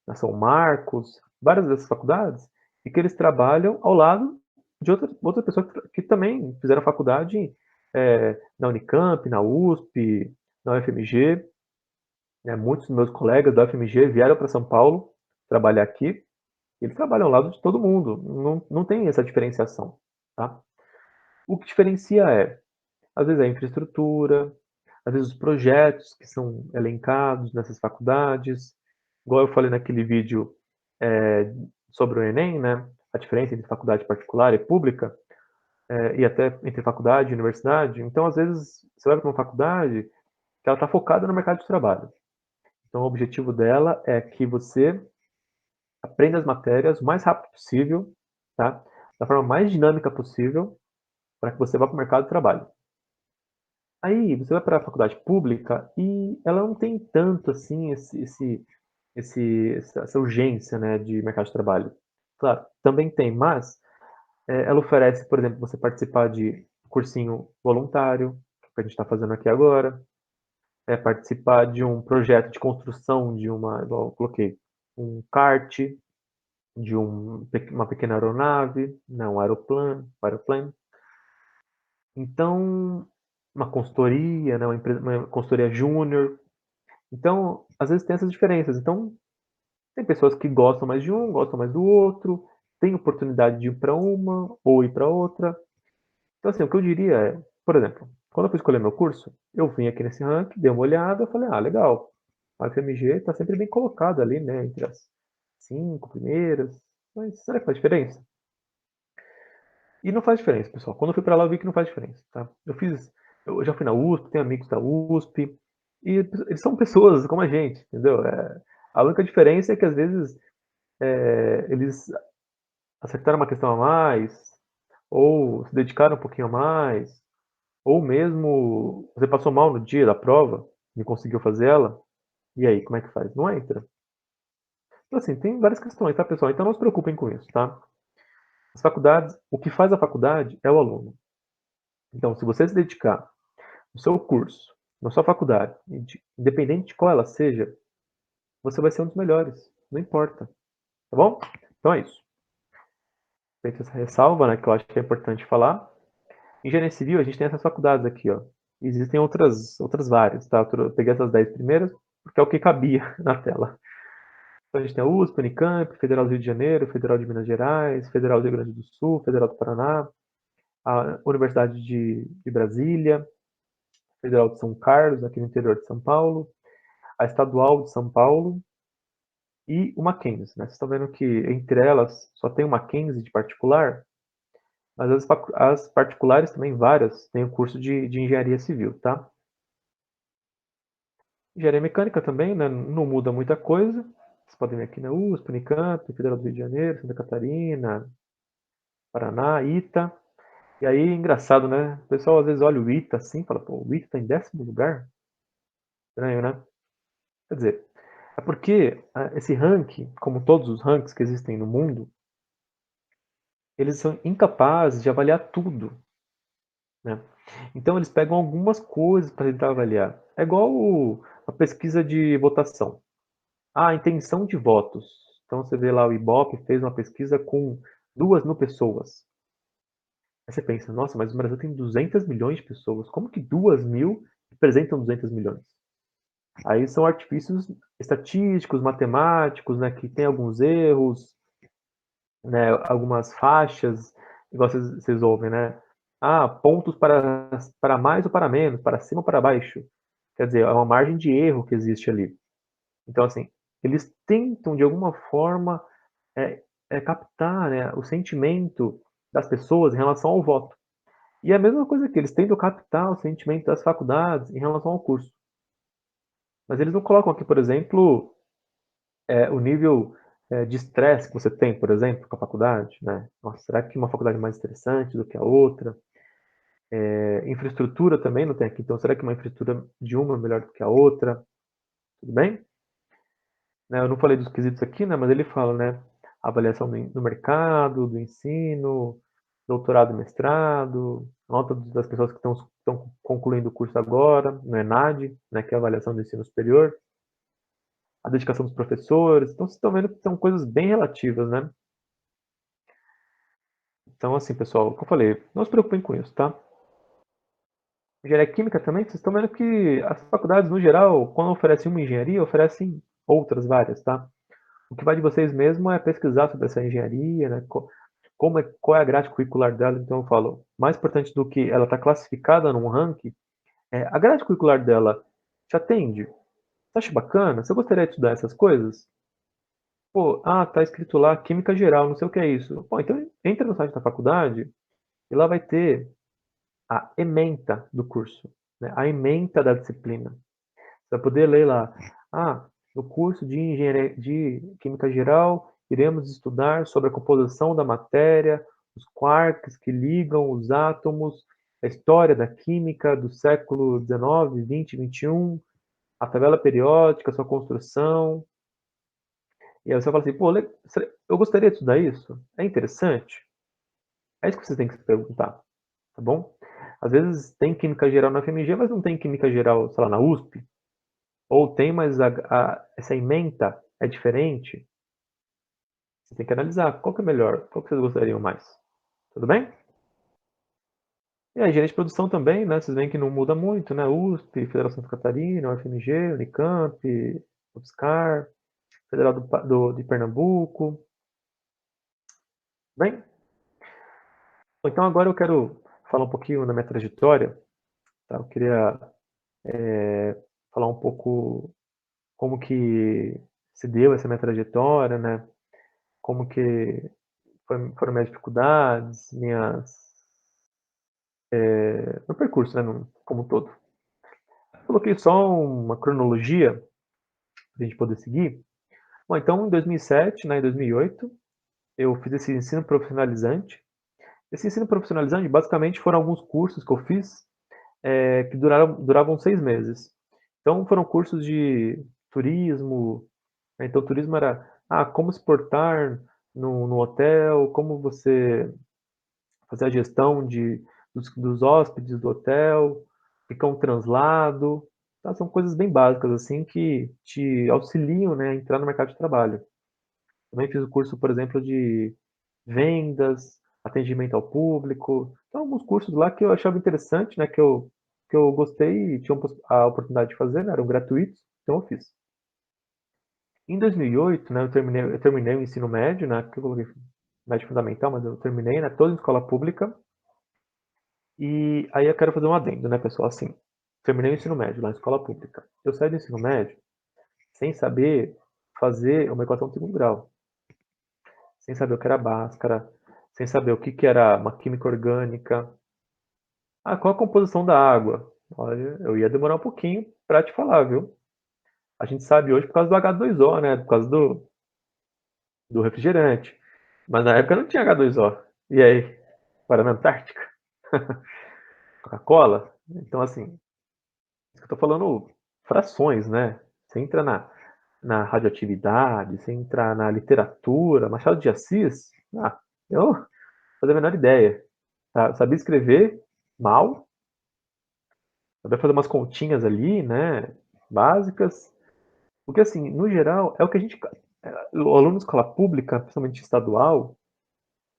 na São Marcos, várias dessas faculdades, e que eles trabalham ao lado de outras pessoas que também fizeram faculdade na Unicamp, na USP, na UFMG. Né? Muitos dos meus colegas da UFMG vieram para São Paulo trabalhar aqui, e eles trabalham ao lado de todo mundo, não tem essa diferenciação. Tá? O que diferencia às vezes, a infraestrutura, às vezes, os projetos que são elencados nessas faculdades. Igual eu falei naquele vídeo é, sobre o Enem, né? A diferença entre faculdade particular e pública, e até entre faculdade e universidade. Então, às vezes, você vai para uma faculdade que ela está focada no mercado de trabalho. Então, o objetivo dela é que você aprenda as matérias o mais rápido possível, tá? Da forma mais dinâmica possível, para que você vá para o mercado de trabalho. Aí você vai para a faculdade pública e ela não tem tanto assim essa urgência, né, de mercado de trabalho. Claro, também tem, mas ela oferece, por exemplo, você participar de cursinho voluntário, que a gente está fazendo aqui agora, participar de um projeto de construção de igual eu coloquei, um kart, de uma pequena aeronave, não, um aeroplano. Então, uma consultoria, né, uma consultoria júnior. Então, às vezes tem essas diferenças. Então, tem pessoas que gostam mais de um, gostam mais do outro, tem oportunidade de ir para uma ou ir para outra. Então, assim, o que eu diria é, por exemplo, quando eu fui escolher meu curso, eu vim aqui nesse ranking, dei uma olhada, eu falei, legal, a UFMG está sempre bem colocada ali, né, entre as 5 primeiras, mas será que faz diferença? E não faz diferença, pessoal. Quando eu fui para lá, eu vi que não faz diferença, tá? Eu já fui na USP, tenho amigos da USP, e eles são pessoas como a gente, entendeu? A única diferença é que às vezes eles acertaram uma questão a mais, ou se dedicaram um pouquinho a mais, ou mesmo você passou mal no dia da prova, e conseguiu fazer ela, e aí, como é que faz? Não entra. Então, assim, tem várias questões, tá, pessoal? Então não se preocupem com isso, tá? As faculdades, o que faz a faculdade é o aluno. Então, se você se dedicar no seu curso, na sua faculdade, independente de qual ela seja, você vai ser um dos melhores. Não importa. Tá bom? Então é isso. Feita essa ressalva, né, que eu acho que é importante falar. Engenharia civil, a gente tem essas faculdades aqui, ó. Existem outras várias, tá? Eu peguei essas 10 primeiras, porque é o que cabia na tela. Então, a gente tem a USP, Unicamp, Federal do Rio de Janeiro, Federal de Minas Gerais, Federal do Rio Grande do Sul, Federal do Paraná, a Universidade de Brasília, Federal de São Carlos, aqui no interior de São Paulo, a Estadual de São Paulo e o Mackenzie, né? Vocês estão vendo que entre elas só tem o Mackenzie de particular, mas as particulares também, várias, têm o curso de engenharia civil, tá? Engenharia mecânica também, né? Não muda muita coisa. Vocês podem ver aqui na USP, Unicamp, Federal do Rio de Janeiro, Santa Catarina, Paraná, ITA. E aí, engraçado, né? O pessoal às vezes olha o ITA assim, fala, pô, o ITA está em 10º lugar? Estranho, né? Quer dizer, é porque esse ranking, como todos os rankings que existem no mundo, eles são incapazes de avaliar tudo, né? Então eles pegam algumas coisas para tentar avaliar. É igual a pesquisa de votação. A intenção de votos. Então você vê lá o Ibope fez uma pesquisa com 2.000 pessoas. Aí você pensa, nossa, mas o Brasil tem 200 milhões de pessoas. Como que 2.000 representam 200 milhões? Aí são artifícios estatísticos, matemáticos, né, que tem alguns erros, né, algumas faixas, igual vocês ouvem, né? Ah, pontos para mais ou para menos, para cima ou para baixo. Quer dizer, é uma margem de erro que existe ali. Então, assim, eles tentam, de alguma forma, captar, né, o sentimento das pessoas em relação ao voto. E é a mesma coisa que eles tentam captar o sentimento das faculdades em relação ao curso. Mas eles não colocam aqui, por exemplo, o nível de estresse que você tem, por exemplo, com a faculdade, né? Nossa, será que uma faculdade é mais estressante do que a outra? Infraestrutura também não tem aqui, então será que uma infraestrutura de uma é melhor do que a outra? Tudo bem? Né, eu não falei dos quesitos aqui, né? Mas ele fala, né? Avaliação do mercado, do ensino, doutorado e mestrado, nota das pessoas que estão concluindo o curso agora, no ENAD, né? Que é a avaliação do ensino superior, a dedicação dos professores. Então, vocês estão vendo que são coisas bem relativas, né? Então, assim, pessoal, como eu falei, não se preocupem com isso, tá? Engenharia química também, vocês estão vendo que as faculdades, no geral, quando oferecem uma engenharia, oferecem outras várias, tá? O que vai de vocês mesmo é pesquisar sobre essa engenharia, né? Qual é a grade curricular dela. Então, eu falo, mais importante do que ela estar classificada num ranking, a grade curricular dela te atende? Você acha bacana? Você gostaria de estudar essas coisas? Pô, tá escrito lá Química Geral, não sei o que é isso. Pô, então entra no site da faculdade e lá vai ter a ementa do curso, né? A ementa da disciplina. Você vai poder ler lá, no curso de Engenharia de Química Geral, iremos estudar sobre a composição da matéria, os quarks que ligam os átomos, a história da química do século XIX, XX, XXI, a tabela periódica, sua construção. E aí você fala assim, pô, eu gostaria de estudar isso? É interessante? É isso que você tem que se perguntar, tá bom? Às vezes tem química geral na FMG, mas não tem química geral, sei lá, na USP. Ou tem, mas essa ementa é diferente. Você tem que analisar qual que é melhor, qual que vocês gostariam mais. Tudo bem? E aí, gerente de produção também, né? Vocês veem que não muda muito, né? USP, Federal Santa Catarina, UFMG, Unicamp, UFSCar, Federal de Pernambuco. Bem, então agora eu quero falar um pouquinho da minha trajetória. Tá? Eu queria falar um pouco como que se deu essa minha trajetória, né? Como que foram minhas dificuldades, meu percurso, né, como um todo. Coloquei só uma cronologia para a gente poder seguir. Bom, então em 2007, né, em 2008, eu fiz esse ensino profissionalizante. Esse ensino profissionalizante, basicamente, foram alguns cursos que eu fiz que duravam 6 meses. Então, foram cursos de turismo. Né, então, turismo era como se portar no hotel, como você fazer a gestão dos hóspedes do hotel, ficar um translado. Tá? São coisas bem básicas assim que te auxiliam, né, a entrar no mercado de trabalho. Também fiz o curso, por exemplo, de vendas, atendimento ao público. Então, alguns cursos lá que eu achava interessante, né, que eu gostei e tinha a oportunidade de fazer, né, eram gratuitos, então eu fiz. Em 2008, né, eu terminei o ensino médio, né, que eu coloquei médio fundamental, mas eu terminei, né, toda em escola pública. E aí eu quero fazer um adendo, né, pessoal, assim, terminei o ensino médio lá em escola pública. Eu saí do ensino médio sem saber fazer uma equação de segundo grau, sem saber o que era Bhaskara, sem saber o que que era uma química orgânica. Ah, qual a composição da água? Olha, eu ia demorar um pouquinho para te falar, viu? A gente sabe hoje por causa do H2O, né? Por causa do refrigerante. Mas na época não tinha H2O. E aí? Para na Antártica? Coca-Cola? Então, assim, isso que eu tô falando frações, né? Você entra na radioatividade, você entra na literatura, Machado de Assis. Ah, eu não fazia a menor ideia. Sabia escrever mal, sabia fazer umas continhas ali, né? Básicas. Porque, assim, no geral, é o que a gente. O aluno de escola pública, principalmente estadual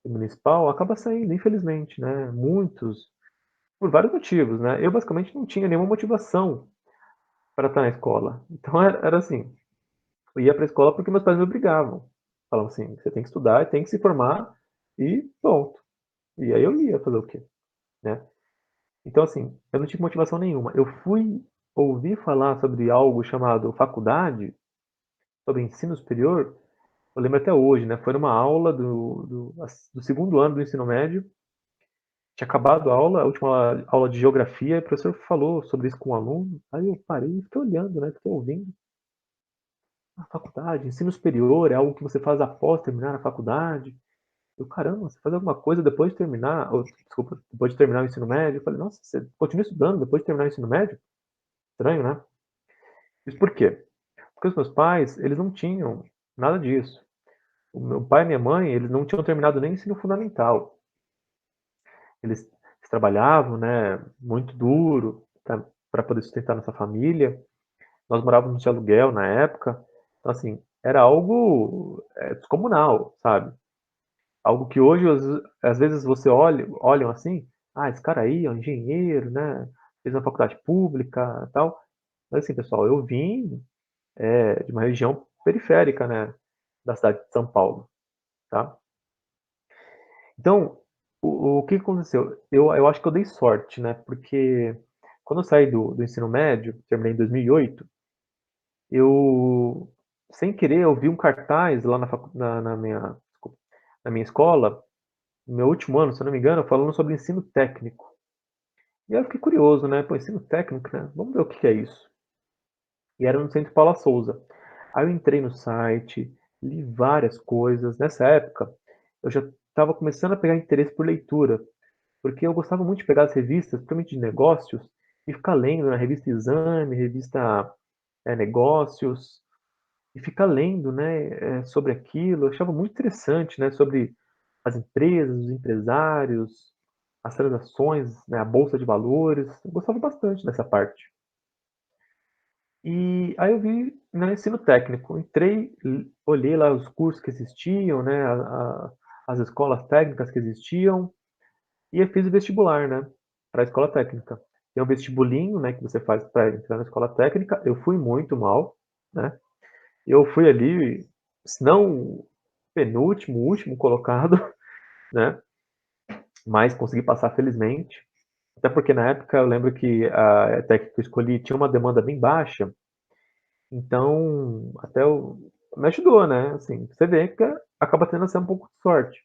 e municipal, acaba saindo, infelizmente, né? Muitos, por vários motivos, né? Eu, basicamente, não tinha nenhuma motivação para estar na escola. Então, era assim: eu ia para a escola porque meus pais me obrigavam. Falavam assim: você tem que estudar, tem que se formar e ponto. E aí eu ia fazer o quê, né? Então, assim, eu não tive motivação nenhuma. Eu fui ouvir falar sobre algo chamado faculdade, sobre ensino superior. Eu lembro até hoje, né? Foi numa aula do segundo ano do ensino médio. Tinha acabado a aula, a última aula de geografia, e o professor falou sobre isso com o aluno. Aí eu parei e fiquei olhando, né? Fiquei ouvindo. A faculdade, ensino superior, é algo que você faz após terminar a faculdade. Eu, caramba, você faz alguma coisa depois de terminar, ou, desculpa, depois de terminar o ensino médio? Eu falei, nossa, você continua estudando depois de terminar o ensino médio? Estranho, né? Isso por quê? Porque os meus pais, eles não tinham nada disso. O meu pai e minha mãe, eles não tinham terminado nem o ensino fundamental. Eles trabalhavam, né, muito duro para poder sustentar nossa família. Nós morávamos de aluguel na época. Então, assim, era algo descomunal, sabe? Algo que hoje, às vezes, você olham assim, ah, esse cara aí é um engenheiro, né? Fez uma faculdade pública e tal. Mas assim, pessoal, eu vim de uma região periférica, né? Da cidade de São Paulo, tá? Então, o que aconteceu? Eu acho que eu dei sorte, né? Porque quando eu saí do ensino médio, terminei em 2008, eu, sem querer, eu vi um cartaz lá na minha escola, no meu último ano, se eu não me engano, falando sobre ensino técnico. E aí eu fiquei curioso, né? Pô, ensino técnico, né? Vamos ver o que que é isso. E era no Centro Paula Souza. Aí eu entrei no site, li várias coisas. Nessa época, eu já estava começando a pegar interesse por leitura, porque eu gostava muito de pegar as revistas, principalmente de negócios, e ficar lendo na revista Exame, revista Negócios, e ficar lendo, né, sobre aquilo. Eu achava muito interessante, né, sobre as empresas, os empresários, as transações, né, a bolsa de valores. Eu gostava bastante dessa parte. E aí eu vi, né, ensino técnico. Entrei, olhei lá os cursos que existiam, né, as escolas técnicas que existiam, e eu fiz o vestibular, né, para a escola técnica. Tem um vestibulinho, né, que você faz para entrar na escola técnica. Eu fui muito mal, né? Eu fui ali, se não penúltimo, último colocado, né? Mas consegui passar felizmente. Até porque na época eu lembro que a técnica que eu escolhi tinha uma demanda bem baixa, então me ajudou, né? Assim, você vê que acaba tendo assim, um pouco de sorte.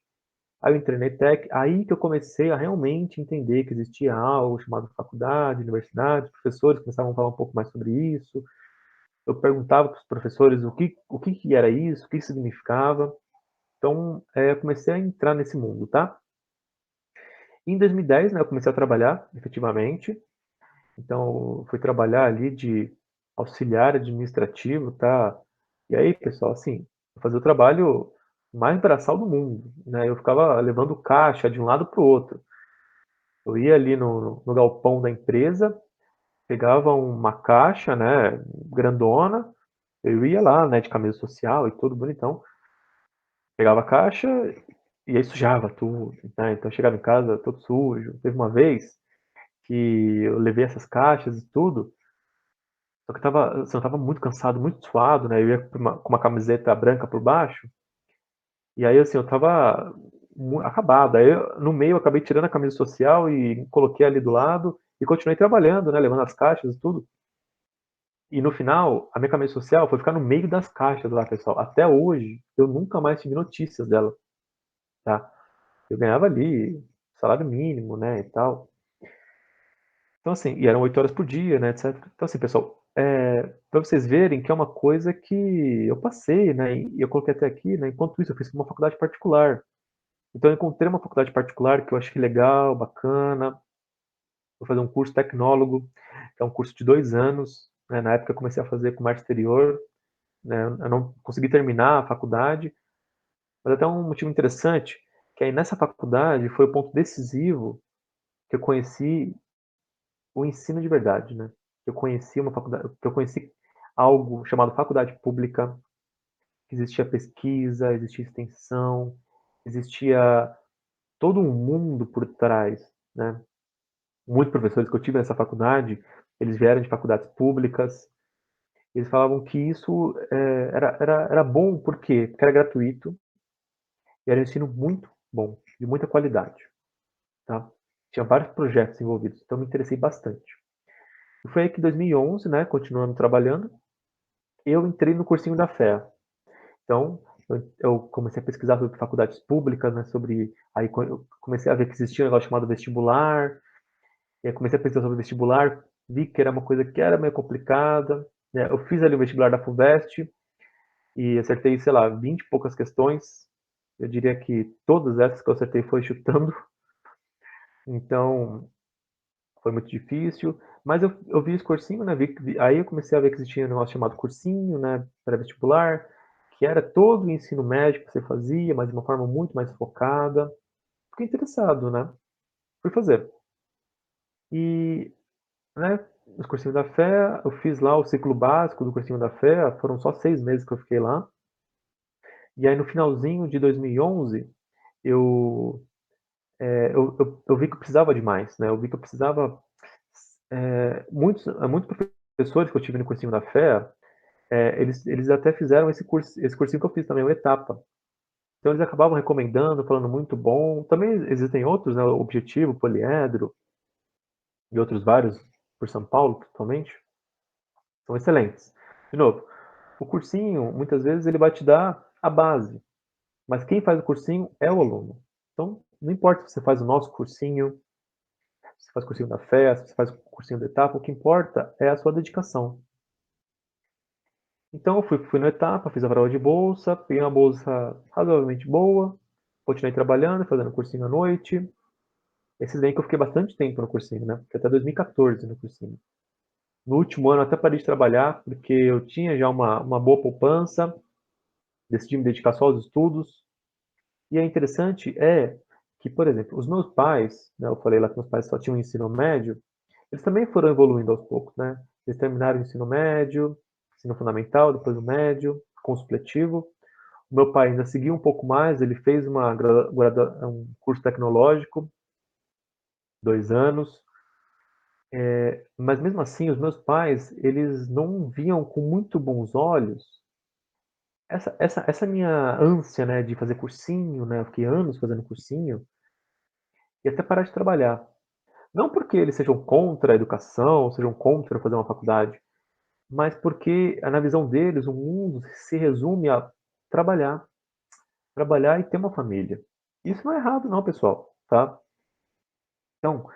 Aí eu entrei na ETEC, aí que eu comecei a realmente entender que existia algo chamado faculdade, universidade, professores começavam a falar um pouco mais sobre isso. Eu perguntava para os professores o que era isso, o que significava. Então, eu comecei a entrar nesse mundo, tá? Em 2010, né, eu comecei a trabalhar, efetivamente. Então, eu fui trabalhar ali de auxiliar administrativo, tá? E aí, pessoal, assim, eu fazia o trabalho mais braçal do mundo, né? Eu ficava levando caixa de um lado para o outro. Eu ia ali no galpão da empresa, pegava uma caixa, né, grandona, eu ia lá, né, de camisa social e tudo bonitão, pegava a caixa e aí sujava tudo, né, então eu chegava em casa todo sujo. Teve uma vez que eu levei essas caixas e tudo, só que eu estava assim, eu estava muito cansado, muito suado, né, eu ia com uma camiseta branca por baixo, e aí, assim, eu estava acabado. Aí, no meio, eu acabei tirando a camisa social e coloquei ali do lado e continuei trabalhando, né, levando as caixas e tudo. E no final, a minha camisa social foi ficar no meio das caixas lá, pessoal. Até hoje, eu nunca mais tive notícias dela, tá? Eu ganhava ali salário mínimo, né, e tal. Então, assim, e eram 8 horas por dia, né, etc. Então, assim, pessoal, pra vocês verem que é uma coisa que eu passei, né, e eu coloquei até aqui, né, enquanto isso eu fiz uma faculdade particular. Então eu encontrei uma faculdade particular que eu achei legal, bacana. Vou fazer um curso tecnólogo, que é um curso de 2 anos, né, na época eu comecei a fazer comércio exterior, né, eu não consegui terminar a faculdade, mas até um motivo interessante, que aí nessa faculdade foi o ponto decisivo que eu conheci o ensino de verdade, né. Eu conheci uma faculdade que eu conheci algo chamado faculdade pública, que existia pesquisa, existia extensão, existia todo um mundo por trás, né. Muitos professores que eu tive nessa faculdade, eles vieram de faculdades públicas, eles falavam que isso, era bom, por quê? Porque era gratuito e era um ensino muito bom, de muita qualidade, tá. Tinha vários projetos envolvidos, então me interessei bastante. E foi aí que em 2011, né, continuando trabalhando, eu entrei no cursinho da FEA. Então, eu comecei a pesquisar sobre faculdades públicas, né, sobre aí eu comecei a ver que existia um negócio chamado vestibular. E aí comecei a pesquisar sobre vestibular, vi que era uma coisa que era meio complicada, né? Eu fiz ali o vestibular da FUVEST e acertei, sei lá, 20 e poucas questões. Eu diria que todas essas que eu acertei foi chutando, então foi muito difícil. Mas eu vi esse cursinho, né? Aí eu comecei a ver que existia um negócio chamado cursinho, né? Pré-vestibular, que era todo o ensino médio que você fazia, mas de uma forma muito mais focada. Fiquei interessado, né? Fui fazer. E né, os cursinhos da fé, eu fiz lá o ciclo básico do cursinho da fé, foram só 6 meses que eu fiquei lá. E aí no finalzinho de 2011, eu, eu vi que eu precisava de mais, né, eu vi que eu precisava, muitos professores que eu tive no cursinho da fé, eles até fizeram esse cursinho que eu fiz também, o Etapa. Então eles acabavam recomendando, falando muito bom. Também existem outros, né, o Objetivo, Poliedro e outros vários por São Paulo, principalmente, são excelentes. De novo, o cursinho, muitas vezes, ele vai te dar a base, mas quem faz o cursinho é o aluno. Então, não importa se você faz o nosso cursinho, se você faz o cursinho da fé, se você faz o cursinho da etapa, o que importa é a sua dedicação. Então, eu fui na etapa, fiz a prova de bolsa, peguei uma bolsa razoavelmente boa, continuei trabalhando, fazendo cursinho à noite. Esses daí que eu fiquei bastante tempo no cursinho, né? Fiquei até 2014 no cursinho. No último ano, eu até parei de trabalhar, porque eu tinha já uma boa poupança, decidi me dedicar só aos estudos. E é interessante que, por exemplo, os meus pais, né, eu falei lá que meus pais só tinham ensino médio, eles também foram evoluindo aos poucos, né? Eles terminaram o ensino médio, ensino fundamental, depois o médio, com o supletivo. O meu pai ainda seguiu um pouco mais, ele fez um curso tecnológico, 2 anos. Mas mesmo assim, os meus pais, eles não viam com muito bons olhos essa minha ânsia, né, de fazer cursinho, né? Eu fiquei anos fazendo cursinho e até parar de trabalhar. Não porque eles sejam contra a educação, sejam contra fazer uma faculdade, mas porque na visão deles o mundo se resume a trabalhar, trabalhar e ter uma família. Isso não é errado não, pessoal, tá? Então,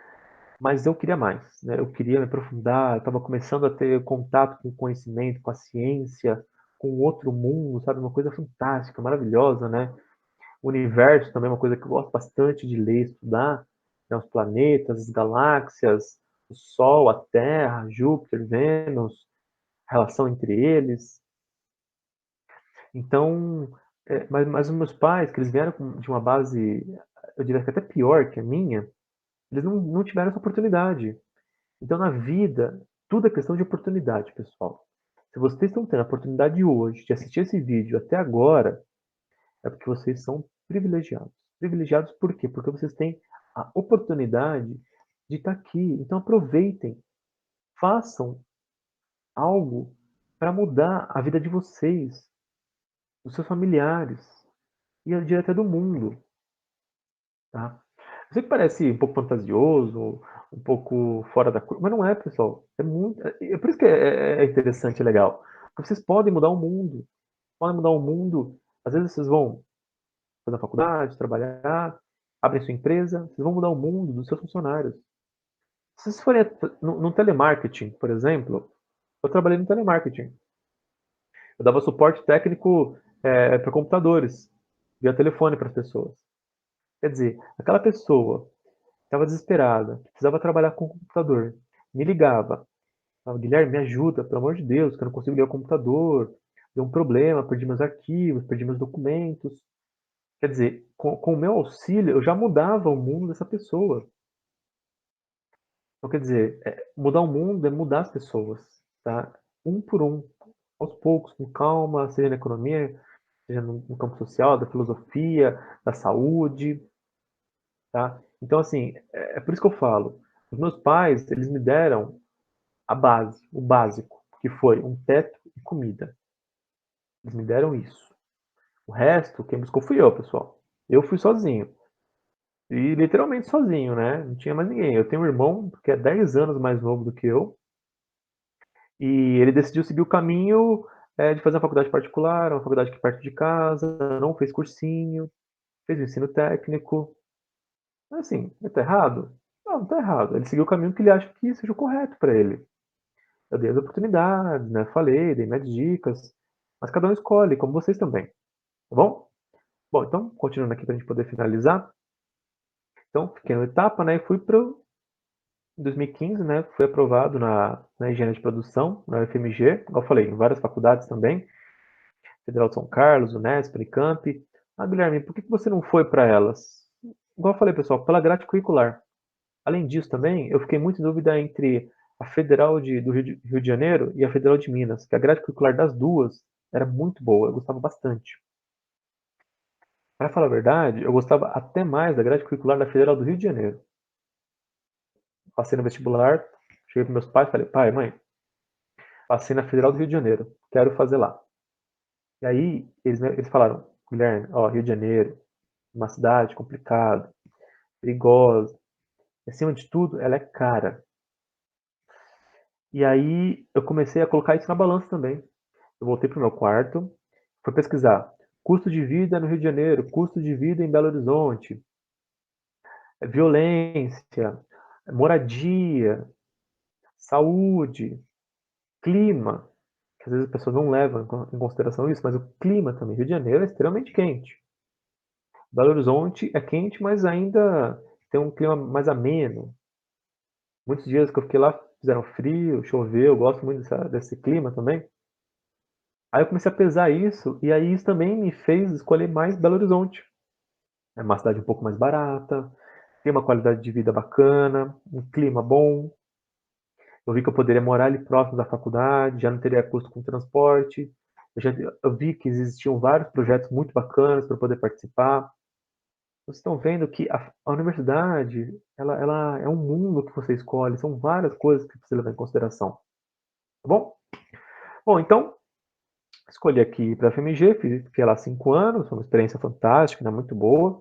mas eu queria mais, né? Eu queria me aprofundar, eu estava começando a ter contato com o conhecimento, com a ciência, com outro mundo, sabe? Uma coisa fantástica, maravilhosa, né? O universo também é uma coisa que eu gosto bastante de ler, estudar, né? Os planetas, as galáxias, o Sol, a Terra, Júpiter, Vênus, a relação entre eles. Então, mas os meus pais, que eles vieram de uma base, eu diria que até pior que a minha, eles não tiveram essa oportunidade. Então, na vida, tudo é questão de oportunidade, pessoal. Se vocês estão tendo a oportunidade hoje de assistir esse vídeo até agora, é porque vocês são privilegiados. Privilegiados por quê? Porque vocês têm a oportunidade de estar aqui. Então aproveitem, façam algo para mudar a vida de vocês, dos seus familiares e de até do mundo, tá? Eu sei que parece um pouco fantasioso, um pouco fora da curva, mas não é, pessoal. É muito, é por isso que é interessante, é legal. Porque vocês podem mudar o mundo. Podem mudar o mundo. Às vezes vocês vão fazer a faculdade, trabalhar, abrem sua empresa, vocês vão mudar o mundo dos seus funcionários. Se vocês forem no telemarketing, por exemplo, eu trabalhei no telemarketing. Eu dava suporte técnico para computadores, via telefone para as pessoas. Quer dizer, aquela pessoa estava desesperada, precisava trabalhar com o computador, me ligava, falava, Guilherme, me ajuda, pelo amor de Deus, que eu não consigo ligar o computador, deu um problema, perdi meus arquivos, perdi meus documentos. Quer dizer, com o meu auxílio, eu já mudava o mundo dessa pessoa. Então, quer dizer, mudar o mundo é mudar as pessoas, tá? Um por um, aos poucos, com calma, seja na economia, seja no campo social, da filosofia, da saúde, tá? Então, assim, é por isso que eu falo. Os meus pais, eles me deram a base, o básico, que foi um teto e comida. Eles me deram isso. O resto, quem buscou fui eu, pessoal. Eu fui sozinho. E literalmente sozinho, né? Não tinha mais ninguém. Eu tenho um irmão que é 10 anos mais novo do que eu, e ele decidiu seguir o caminho de fazer uma faculdade particular, uma faculdade aqui perto de casa, não fez cursinho, fez o ensino técnico. Assim, está errado? Não, não está errado. Ele seguiu o caminho que ele acha que seja o correto para ele. Eu dei as oportunidades, né? Falei, dei minhas dicas, mas cada um escolhe, como vocês também, tá bom? Bom, então, continuando aqui para a gente poder finalizar. Então, fiquei na etapa, né? E fui para em 2015, né? Fui aprovado na engenharia de produção, na UFMG, como eu falei, em várias faculdades também, Federal de São Carlos, Unesp, Unicamp. Ah, Guilherme, por que você não foi para elas? Igual eu falei, pessoal, pela grade curricular. Além disso também, eu fiquei muito em dúvida entre a Federal do Rio de Janeiro e a Federal de Minas, que a grade curricular das duas era muito boa, eu gostava bastante. Para falar a verdade, eu gostava até mais da grade curricular da Federal do Rio de Janeiro. Passei no vestibular, cheguei para meus pais e falei, pai, mãe, passei na Federal do Rio de Janeiro, quero fazer lá. E aí eles falaram, Guilherme, ó, Rio de Janeiro, uma cidade complicada, perigosa, e, acima de tudo, ela é cara. E aí eu comecei a colocar isso na balança também. Eu voltei para o meu quarto, fui pesquisar custo de vida no Rio de Janeiro, custo de vida em Belo Horizonte, violência, moradia, saúde, clima, que às vezes as pessoas não levam em consideração isso, mas o clima também. Rio de Janeiro é extremamente quente. Belo Horizonte é quente, mas ainda tem um clima mais ameno. Muitos dias que eu fiquei lá fizeram frio, choveu, eu gosto muito desse clima também. Aí eu comecei a pesar isso, e aí isso também me fez escolher mais Belo Horizonte. É uma cidade um pouco mais barata, tem uma qualidade de vida bacana, um clima bom. Eu vi que eu poderia morar ali próximo da faculdade, já não teria custo com transporte. Eu vi que existiam vários projetos muito bacanas para poder participar. Vocês estão vendo que a universidade, ela é um mundo que você escolhe, são várias coisas que você leva em consideração. Tá bom? Bom, então, escolhi aqui para a FMG, fiquei lá 5 anos, foi uma experiência fantástica, né, muito boa.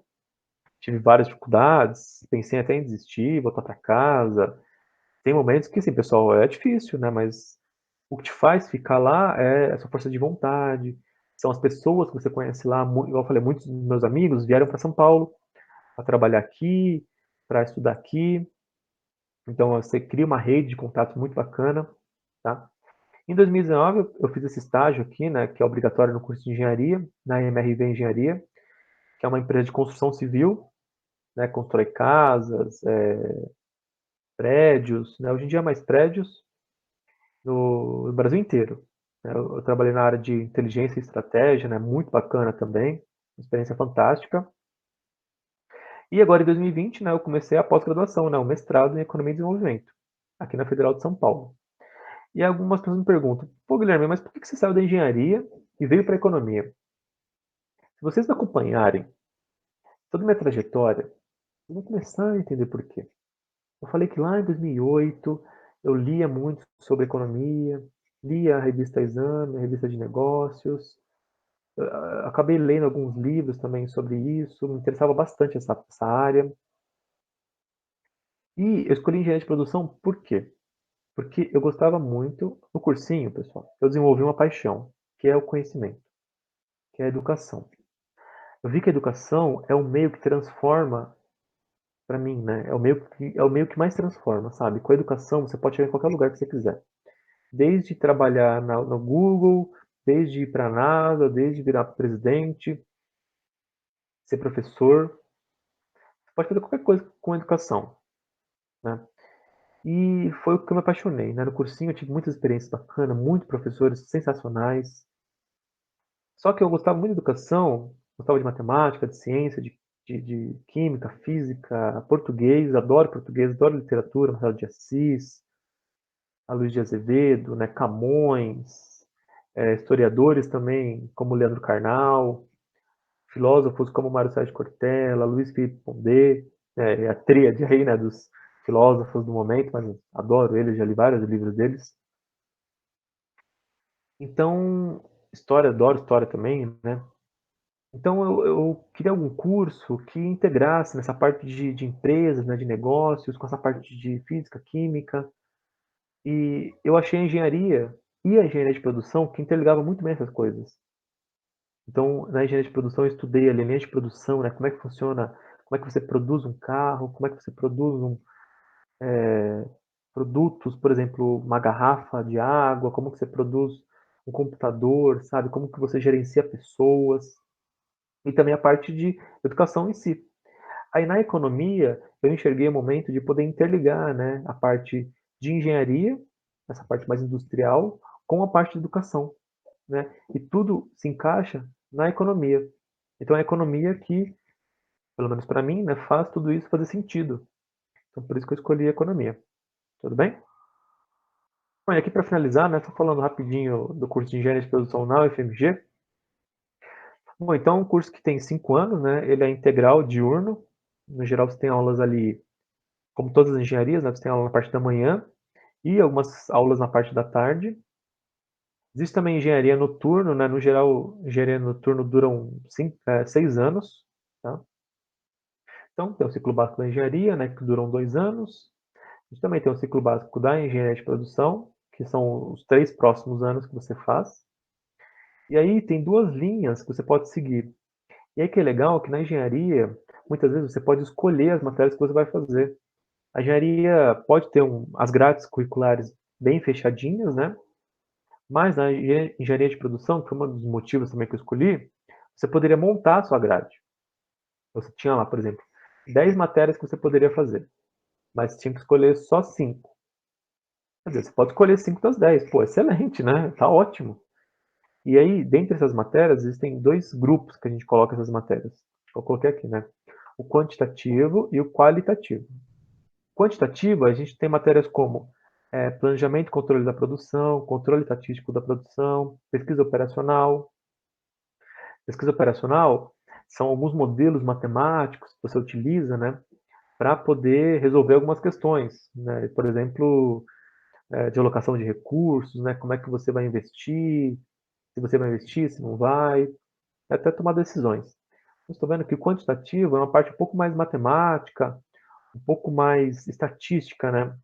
Tive várias dificuldades, pensei até em desistir, voltar para casa. Tem momentos que, assim, pessoal, é difícil, né, mas o que te faz ficar lá é a sua força de vontade, são as pessoas que você conhece lá. Igual eu falei, muitos dos meus amigos vieram para São Paulo para trabalhar aqui, para estudar aqui. Então você cria uma rede de contatos muito bacana, tá? Em 2019 eu fiz esse estágio aqui, né, que é obrigatório no curso de engenharia, na MRV Engenharia, que é uma empresa de construção civil, né, constrói casas, prédios, né, hoje em dia mais prédios no Brasil inteiro. Eu trabalhei na área de inteligência e estratégia, né, muito bacana também, uma experiência fantástica. E agora em 2020, né, eu comecei a pós-graduação, né, o mestrado em economia e desenvolvimento, aqui na Federal de São Paulo. E algumas pessoas me perguntam, pô, Guilherme, mas por que você saiu da engenharia e veio para a economia? Se vocês acompanharem toda a minha trajetória, eu vou começar a entender por quê. Eu falei que lá em 2008 eu lia muito sobre economia, lia a revista Exame, a revista de negócios, acabei lendo alguns livros também sobre isso, me interessava bastante essa área. E eu escolhi engenharia de produção por quê? Porque eu gostava muito no cursinho, pessoal, eu desenvolvi uma paixão, que é o conhecimento, que é a educação. Eu vi que a educação é um meio que transforma para mim, né? É o meio que mais transforma, sabe? Com a educação você pode chegar em qualquer lugar que você quiser. Desde trabalhar no Google, desde ir para a NASA, desde virar presidente, ser professor, você pode fazer qualquer coisa com educação, né? E foi o que eu me apaixonei, né? No cursinho eu tive muitas experiências bacanas, muitos professores sensacionais. Só que eu gostava muito de educação, gostava de matemática, de ciência, de química, física, português, adoro literatura, Machado de Assis, a Luiz de Azevedo, né, Camões, historiadores também, como Leandro Carnal, filósofos como Mário Sérgio Cortella, Luiz Felipe Pondé, a tríade aí, né, dos filósofos do momento, mas adoro eles, já li vários livros deles. Então, história, adoro história também, né? Então eu queria algum curso que integrasse nessa parte de empresas, né, de negócios, com essa parte de física, química, e eu achei a engenharia e a engenharia de produção que interligavam muito bem essas coisas. Então, na engenharia de produção, eu estudei ali a linha de produção, né, como é que funciona, como é que você produz um carro, como é que você produz produtos, por exemplo, uma garrafa de água, como que você produz um computador, sabe, como que você gerencia pessoas, e também a parte de educação em si. Aí na economia, eu enxerguei o momento de poder interligar, né, a parte de engenharia, essa parte mais industrial, com a parte de educação, né? E tudo se encaixa na economia. Então é a economia que, pelo menos para mim, né, faz tudo isso fazer sentido. Então por isso que eu escolhi a economia. Tudo bem? Bom, e aqui para finalizar, né, estou falando rapidinho do curso de Engenharia de Produção na UFMG. Bom, então é um curso que tem 5 anos, né? Ele é integral, diurno. No geral, você tem aulas ali, como todas as engenharias, né? Você tem aula na parte da manhã e algumas aulas na parte da tarde. Existe também engenharia noturno, né? No geral, engenharia noturno duram 6 anos, tá? Então, tem o ciclo básico da engenharia, né? Que duram 2 anos. A gente também tem o ciclo básico da engenharia de produção, que são os 3 próximos anos que você faz. E aí tem duas linhas que você pode seguir. E aí que é legal que na engenharia, muitas vezes você pode escolher as matérias que você vai fazer. A engenharia pode ter as grades curriculares bem fechadinhas, né? Mas na engenharia de produção, que foi um dos motivos também que eu escolhi, você poderia montar a sua grade. Você tinha lá, por exemplo, 10 matérias que você poderia fazer, mas tinha que escolher só 5. Quer dizer, você pode escolher 5 das 10. Pô, excelente, né? Tá ótimo. E aí, dentre essas matérias, existem dois grupos que a gente coloca essas matérias. Eu coloquei aqui, né? O quantitativo e o qualitativo. Quantitativo, a gente tem matérias como planejamento e controle da produção, controle estatístico da produção, pesquisa operacional. Pesquisa operacional são alguns modelos matemáticos que você utiliza, né, para poder resolver algumas questões, né? Por exemplo, de alocação de recursos, né? Como é que você vai investir, se você vai investir, se não vai, até tomar decisões. Estou vendo que o quantitativo é uma parte um pouco mais matemática, um pouco mais estatística, né,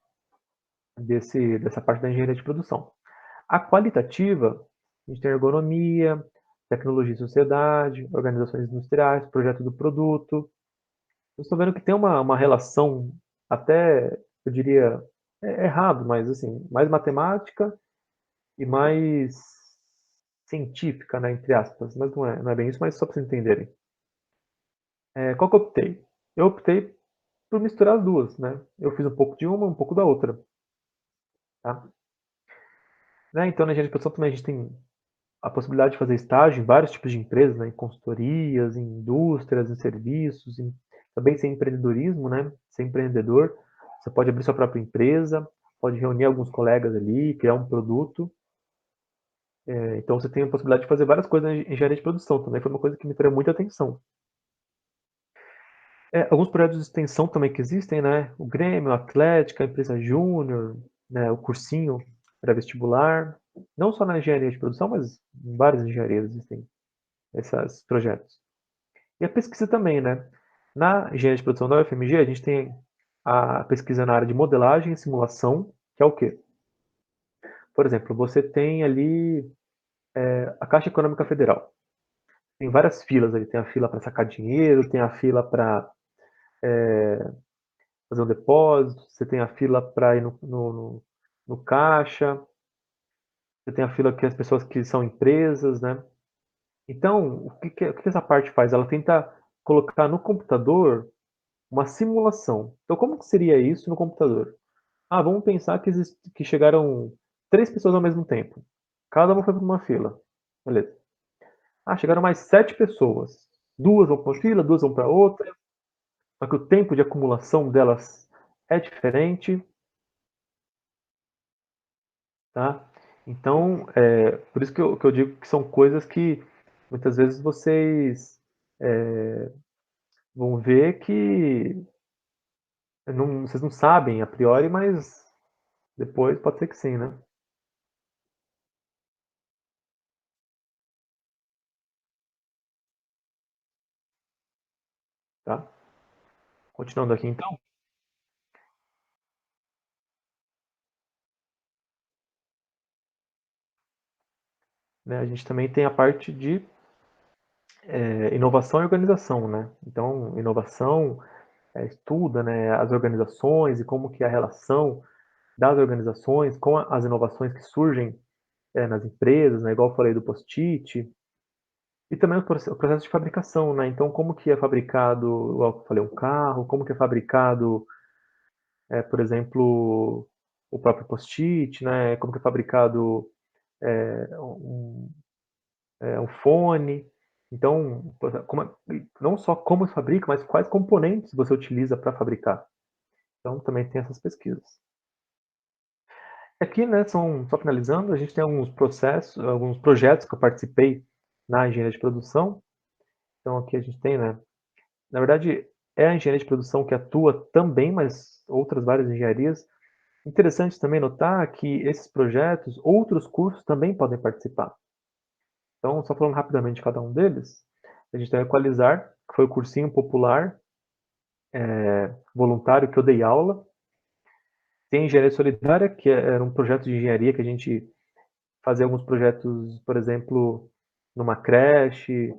dessa parte da engenharia de produção. A qualitativa, a gente tem ergonomia, tecnologia e sociedade, organizações industriais, projeto do produto. Eu estou vendo que tem uma relação até, eu diria, errado, mas assim, mais matemática e mais científica, né, entre aspas. Mas não é bem isso, mas só para vocês entenderem. Qual que eu optei? Eu optei por misturar as duas, né? Eu fiz um pouco de uma, um pouco da outra, tá? Né? Então, na engenharia de produção também a gente tem a possibilidade de fazer estágio em vários tipos de empresas, né? Em consultorias, em indústrias, em serviços, também sem empreendedorismo, né? Ser empreendedor. Você pode abrir sua própria empresa, pode reunir alguns colegas ali, criar um produto. Então você tem a possibilidade de fazer várias coisas em engenharia de produção também. Foi uma coisa que me atraiu muita atenção. Alguns projetos de extensão também que existem, né, o Grêmio, a Atlética, a Empresa Júnior, né, o cursinho pré-vestibular, não só na engenharia de produção, mas em várias engenharias existem esses projetos. E a pesquisa também, né? Na engenharia de produção da UFMG, a gente tem a pesquisa na área de modelagem e simulação, que é o quê? Por exemplo, você tem ali a Caixa Econômica Federal. Tem várias filas ali, tem a fila para sacar dinheiro, tem a fila para fazer um depósito, você tem a fila para ir no caixa, você tem a fila que as pessoas que são empresas, né? Então, o que essa parte faz? Ela tenta colocar no computador uma simulação. Então, como que seria isso no computador? Ah, vamos pensar que chegaram 3 pessoas ao mesmo tempo. Cada uma foi para uma fila. Beleza. Ah, chegaram mais 7 pessoas. 2 vão para uma fila, 2 vão para outra. Só que o tempo de acumulação delas é diferente, tá? Então, por isso que eu digo que são coisas que muitas vezes vocês vão ver que vocês não sabem a priori, mas depois pode ser que sim, né? Tá? Continuando aqui então, né, a gente também tem a parte de inovação e organização, né? Então, inovação estuda, né, as organizações e como que é a relação das organizações com as inovações que surgem nas empresas, né? Igual eu falei do post-it, e também o processo de fabricação, né? Então, como que é fabricado, igual eu falei, um carro, como que é fabricado, por exemplo, o próprio post-it, né? Como que é fabricado um, um fone. Então, não só como se fabrica, mas quais componentes você utiliza para fabricar. Então, também tem essas pesquisas. Aqui, né, só finalizando, a gente tem alguns processos, alguns projetos que eu participei na engenharia de produção. Então, aqui a gente tem, né, na verdade, é a engenharia de produção que atua também, mas outras várias engenharias. Interessante também notar que esses projetos, outros cursos também podem participar. Então, só falando rapidamente de cada um deles, a gente tem o Equalizar, que foi o cursinho popular voluntário que eu dei aula. Tem a Engenharia Solidária, que era um projeto de engenharia que a gente fazia alguns projetos, por exemplo, numa creche,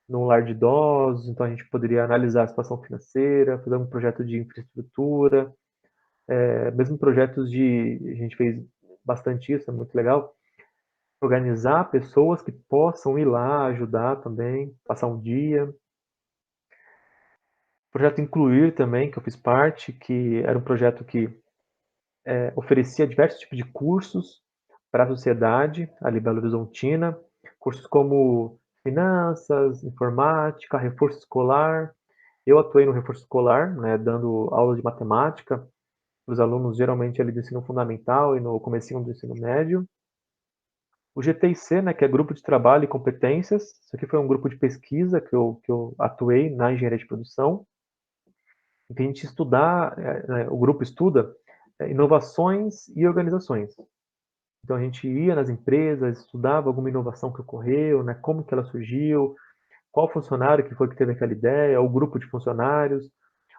num lar de idosos, então a gente poderia analisar a situação financeira, fazer um projeto de infraestrutura, mesmo projetos a gente fez bastante isso, é muito legal, organizar pessoas que possam ir lá ajudar também, passar um dia. Projeto Incluir também, que eu fiz parte, que era um projeto que oferecia diversos tipos de cursos para a sociedade ali em Belo Horizontina, cursos como finanças, informática, reforço escolar. Eu atuei no reforço escolar, né, dando aulas de matemática para os alunos geralmente ali do ensino fundamental e no comecinho do ensino médio. O GTIC, né, que é Grupo de Trabalho e Competências, isso aqui foi um grupo de pesquisa que eu atuei na engenharia de produção, em que a gente estudar, o grupo estuda inovações e organizações. Então a gente ia nas empresas, estudava alguma inovação que ocorreu, né, como que ela surgiu, qual funcionário que foi que teve aquela ideia, o grupo de funcionários,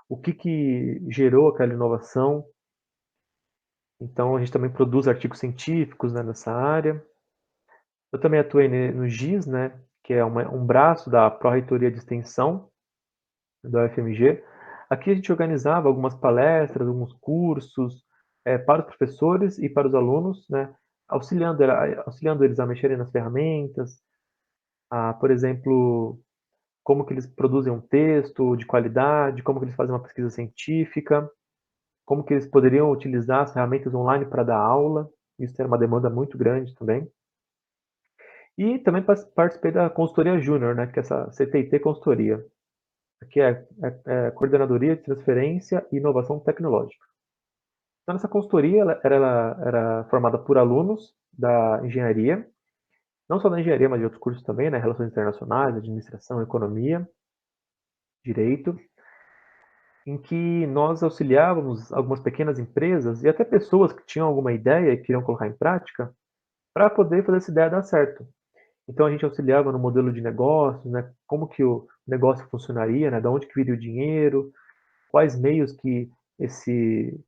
o que gerou aquela inovação. Então a gente também produz artigos científicos, né, nessa área. Eu também atuei no GIS, né, que é um braço da Pró-Reitoria de Extensão da UFMG. Aqui a gente organizava algumas palestras, alguns cursos para os professores e para os alunos, né, auxiliando eles a mexerem nas ferramentas, por exemplo, como que eles produzem um texto de qualidade, como que eles fazem uma pesquisa científica, como que eles poderiam utilizar as ferramentas online para dar aula. Isso era uma demanda muito grande também. E também participei da consultoria júnior, né, que é essa CTIT Consultoria, que é Coordenadoria de Transferência e Inovação Tecnológica. Então, essa consultoria era formada por alunos da engenharia, não só da engenharia, mas de outros cursos também, né, Relações Internacionais, Administração, Economia, Direito. em que nós auxiliávamos algumas pequenas empresas e até pessoas que tinham alguma ideia e queriam colocar em prática, para poder fazer essa ideia dar certo. Então a gente auxiliava no modelo de negócios, né, como que o negócio funcionaria, né, da onde que viria o dinheiro, quais meios que esse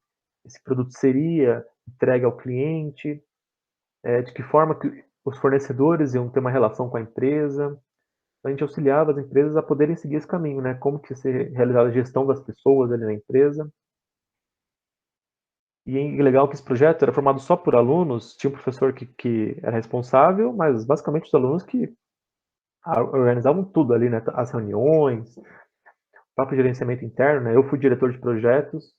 esse produto seria entregue ao cliente, de que forma que os fornecedores iam ter uma relação com a empresa. A gente auxiliava as empresas a poderem seguir esse caminho, né, como que ia ser realizada a gestão das pessoas ali na empresa. E é legal que esse projeto era formado só por alunos, tinha um professor que era responsável, mas basicamente os alunos que organizavam tudo ali, né, as reuniões, o próprio gerenciamento interno, né, eu fui diretor de projetos,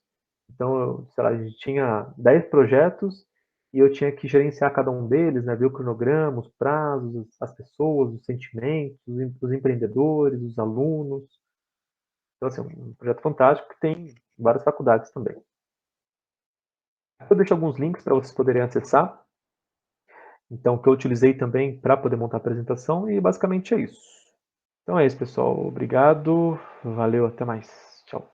então eu, sei lá, a gente tinha 10 projetos e eu tinha que gerenciar cada um deles, né, ver o cronograma, os prazos, as pessoas, os sentimentos, os empreendedores, os alunos. Então, assim, um projeto fantástico que tem várias faculdades também. Eu deixo alguns links para vocês poderem acessar, então, que eu utilizei também para poder montar a apresentação, e basicamente é isso. Então é isso, pessoal. Obrigado, valeu, até mais.